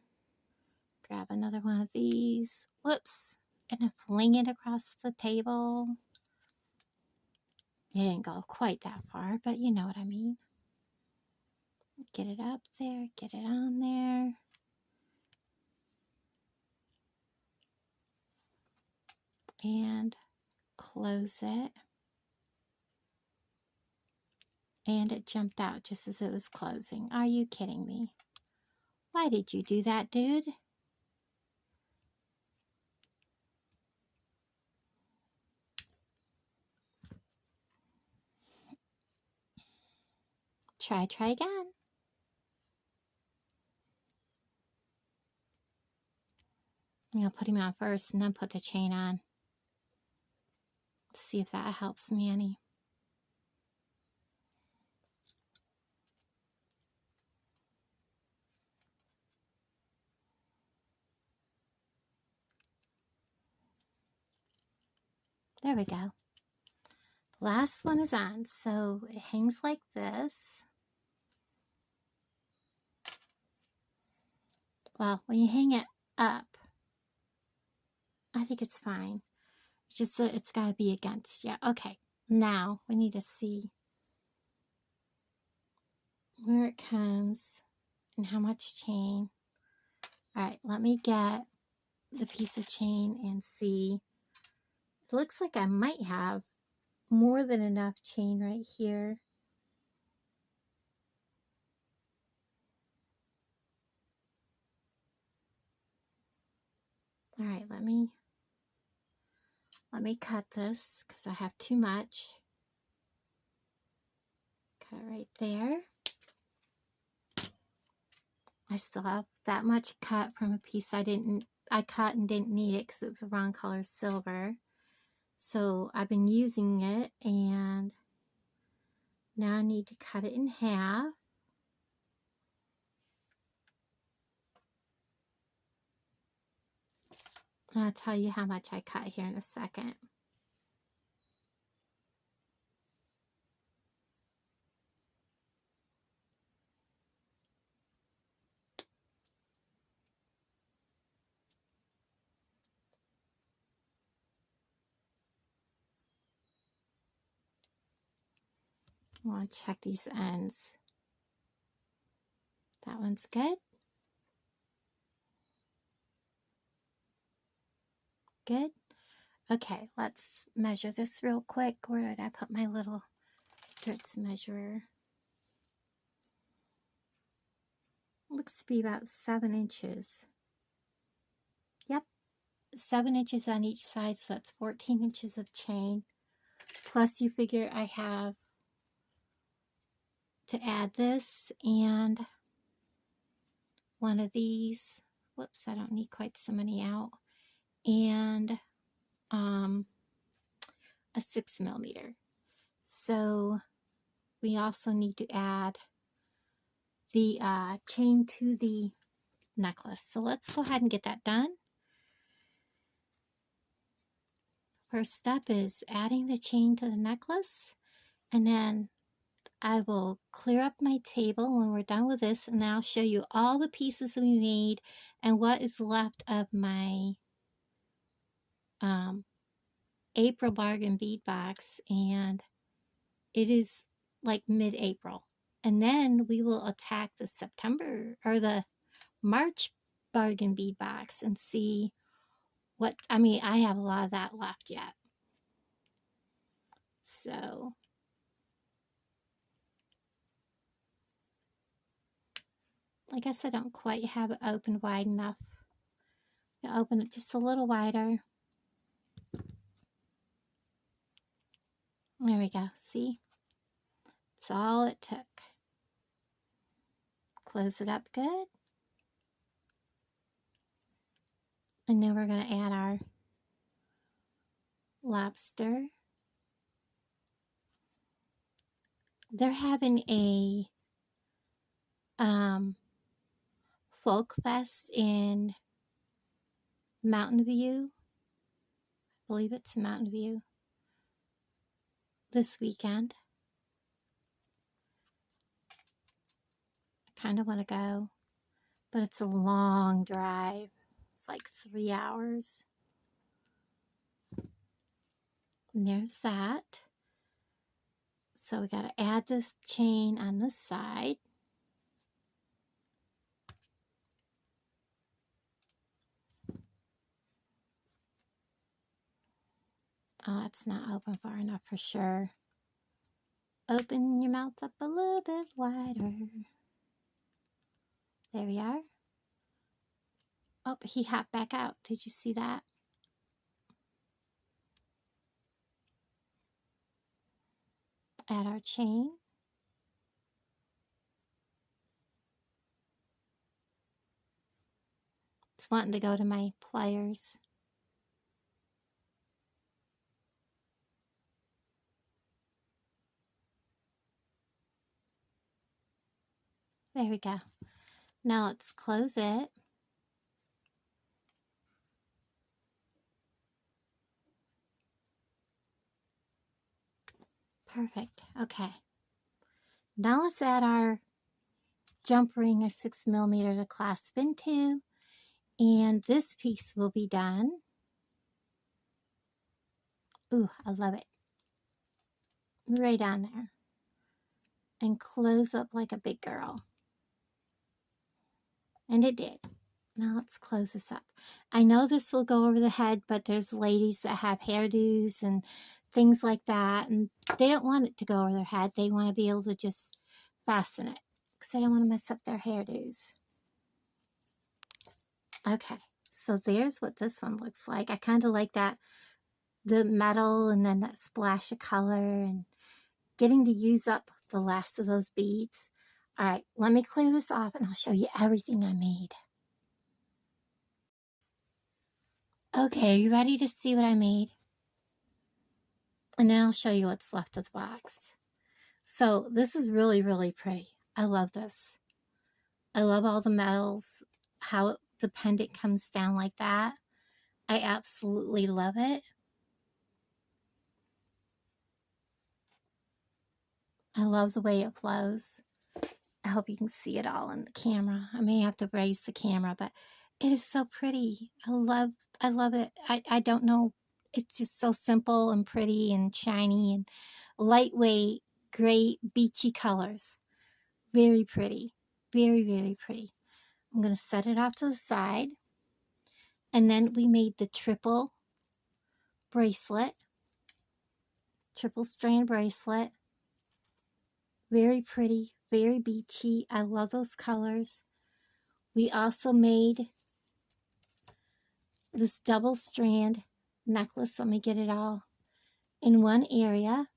Grab another one of these. Whoops. And fling it across the table. It didn't go quite that far, but you know what I mean. Get it up there. Get it on there. And close it. And it jumped out just as it was closing. Are you kidding me? Why did you do that, dude? Try again. I'm going to put him on first and then put the chain on. Let's see if that helps me any. There we go. Last one is on, so it hangs like this. Well, when you hang it up, I think it's fine. It's just that it's got to be against you. Okay, now we need to see where it comes and how much chain. All right, let me get the piece of chain and see. It looks like I might have more than enough chain right here. All right, let me cut this because I have too much. Cut it right there. I still have that much cut from a piece I cut and didn't need it because it was the wrong color silver. So I've been using it, and now I need to cut it in half. And I'll tell you how much I cut here in a second. I want to check these ends. That one's good. Good. Okay, let's measure this real quick. Where did I put my little Dritz measurer? Looks to be about 7 inches. Yep, 7 inches on each side, so that's 14 inches of chain. Plus you figure I have to add this and one of these. Whoops, I don't need quite so many out. And a 6mm. So we also need to add the chain to the necklace. So let's go ahead and get that done. First step is adding the chain to the necklace, and then I will clear up my table when we're done with this, and I'll show you all the pieces we made and what is left of my April bargain bead box, and it is like mid-April. And then we will attack the September or the March bargain bead box and see what, I mean, I have a lot of that left yet. So I guess I don't quite have it open wide enough. I'll open it just a little wider. There we go. See? That's all it took. Close it up good. And then we're going to add our lobster. They're having a folk fest in Mountain View. I believe it's Mountain View this weekend. I kind of want to go, but it's a long drive. It's like 3 hours. And there's that. So we got to add this chain on this side. Oh, it's not open far enough for sure. Open your mouth up a little bit wider. There we are. Oh, he hopped back out. Did you see that? Add our chain. It's wanting to go to my pliers. There we go. Now let's close it. Perfect. Okay. Now let's add our jump ring of 6mm to clasp into, and this piece will be done. Ooh, I love it. Right on there. And close up like a big girl. And it did. Now let's close this up. I know this will go over the head, but there's ladies that have hairdos and things like that, and they don't want it to go over their head. They want to be able to just fasten it because they don't want to mess up their hairdos. Okay, so there's what this one looks like. I kind of like that, the metal and then that splash of color and getting to use up the last of those beads. All right, let me clear this off and I'll show you everything I made. Okay, are you ready to see what I made? And then I'll show you what's left of the box. So this is really, really pretty. I love this. I love all the metals, how the pendant comes down like that. I absolutely love it. I love the way it flows. I hope you can see it all in the camera. I may have to raise the camera, but it is so pretty. I love it. I don't know. It's just so simple and pretty and shiny and lightweight, great beachy colors. Very pretty. Very, very pretty. I'm going to set it off to the side. And then we made the triple bracelet. Triple strand bracelet. Very pretty. Very beachy. I love those colors. We also made this double strand necklace. Let me get it all in one area.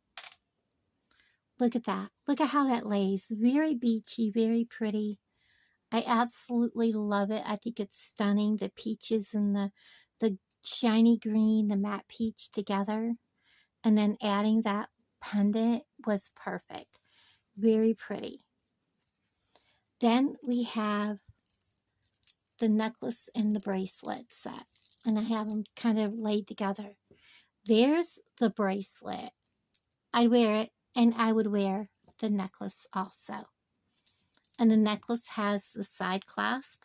Look at that. Look at how that lays. Very beachy, very pretty. I absolutely love it. I think it's stunning. The peaches and the shiny green, the matte peach together. And then adding that pendant was perfect. Very pretty. Then we have the necklace and the bracelet set. And I have them kind of laid together. There's the bracelet. I'd wear it, and I would wear the necklace also. And the necklace has the side clasp,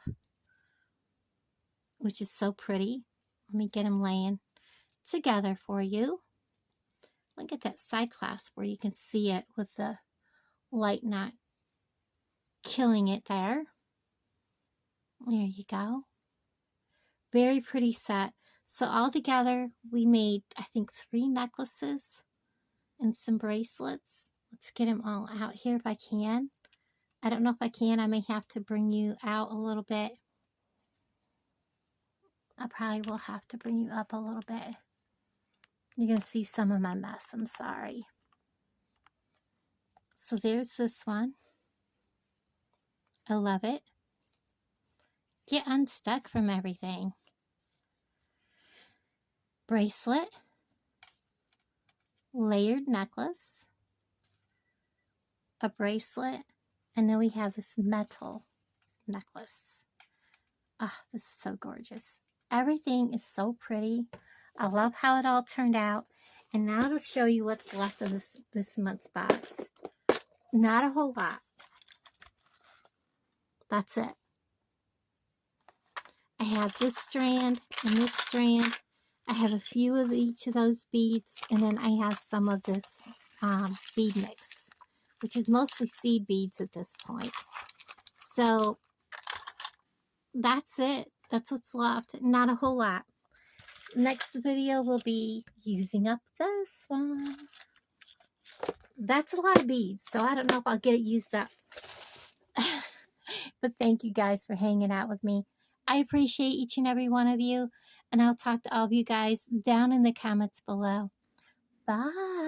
which is so pretty. Let me get them laying together for you. Look at that side clasp where you can see it with the light not killing it there. There you go. Very pretty set. So all together we made, I think, 3 necklaces and some bracelets. Let's get them all out here if I can. I don't know if I can. I may have to bring you out a little bit. I probably will have to bring you up a little bit. You're going to see some of my mess. I'm sorry. So there's this one. I love it. Get unstuck from everything. Bracelet. Layered necklace. A bracelet. And then we have this metal necklace. Ah, this is so gorgeous. Everything is so pretty. I love how it all turned out. And now to show you what's left of this month's box. Not a whole lot. That's it. I have this strand and this strand. I have a few of each of those beads. And then I have some of this bead mix, which is mostly seed beads at this point. So that's it. That's what's left. Not a whole lot. Next video will be using up this one. That's a lot of beads, so I don't know if I'll get it used up. But thank you guys for hanging out with me. I appreciate each and every one of you, and I'll talk to all of you guys down in the comments below. Bye.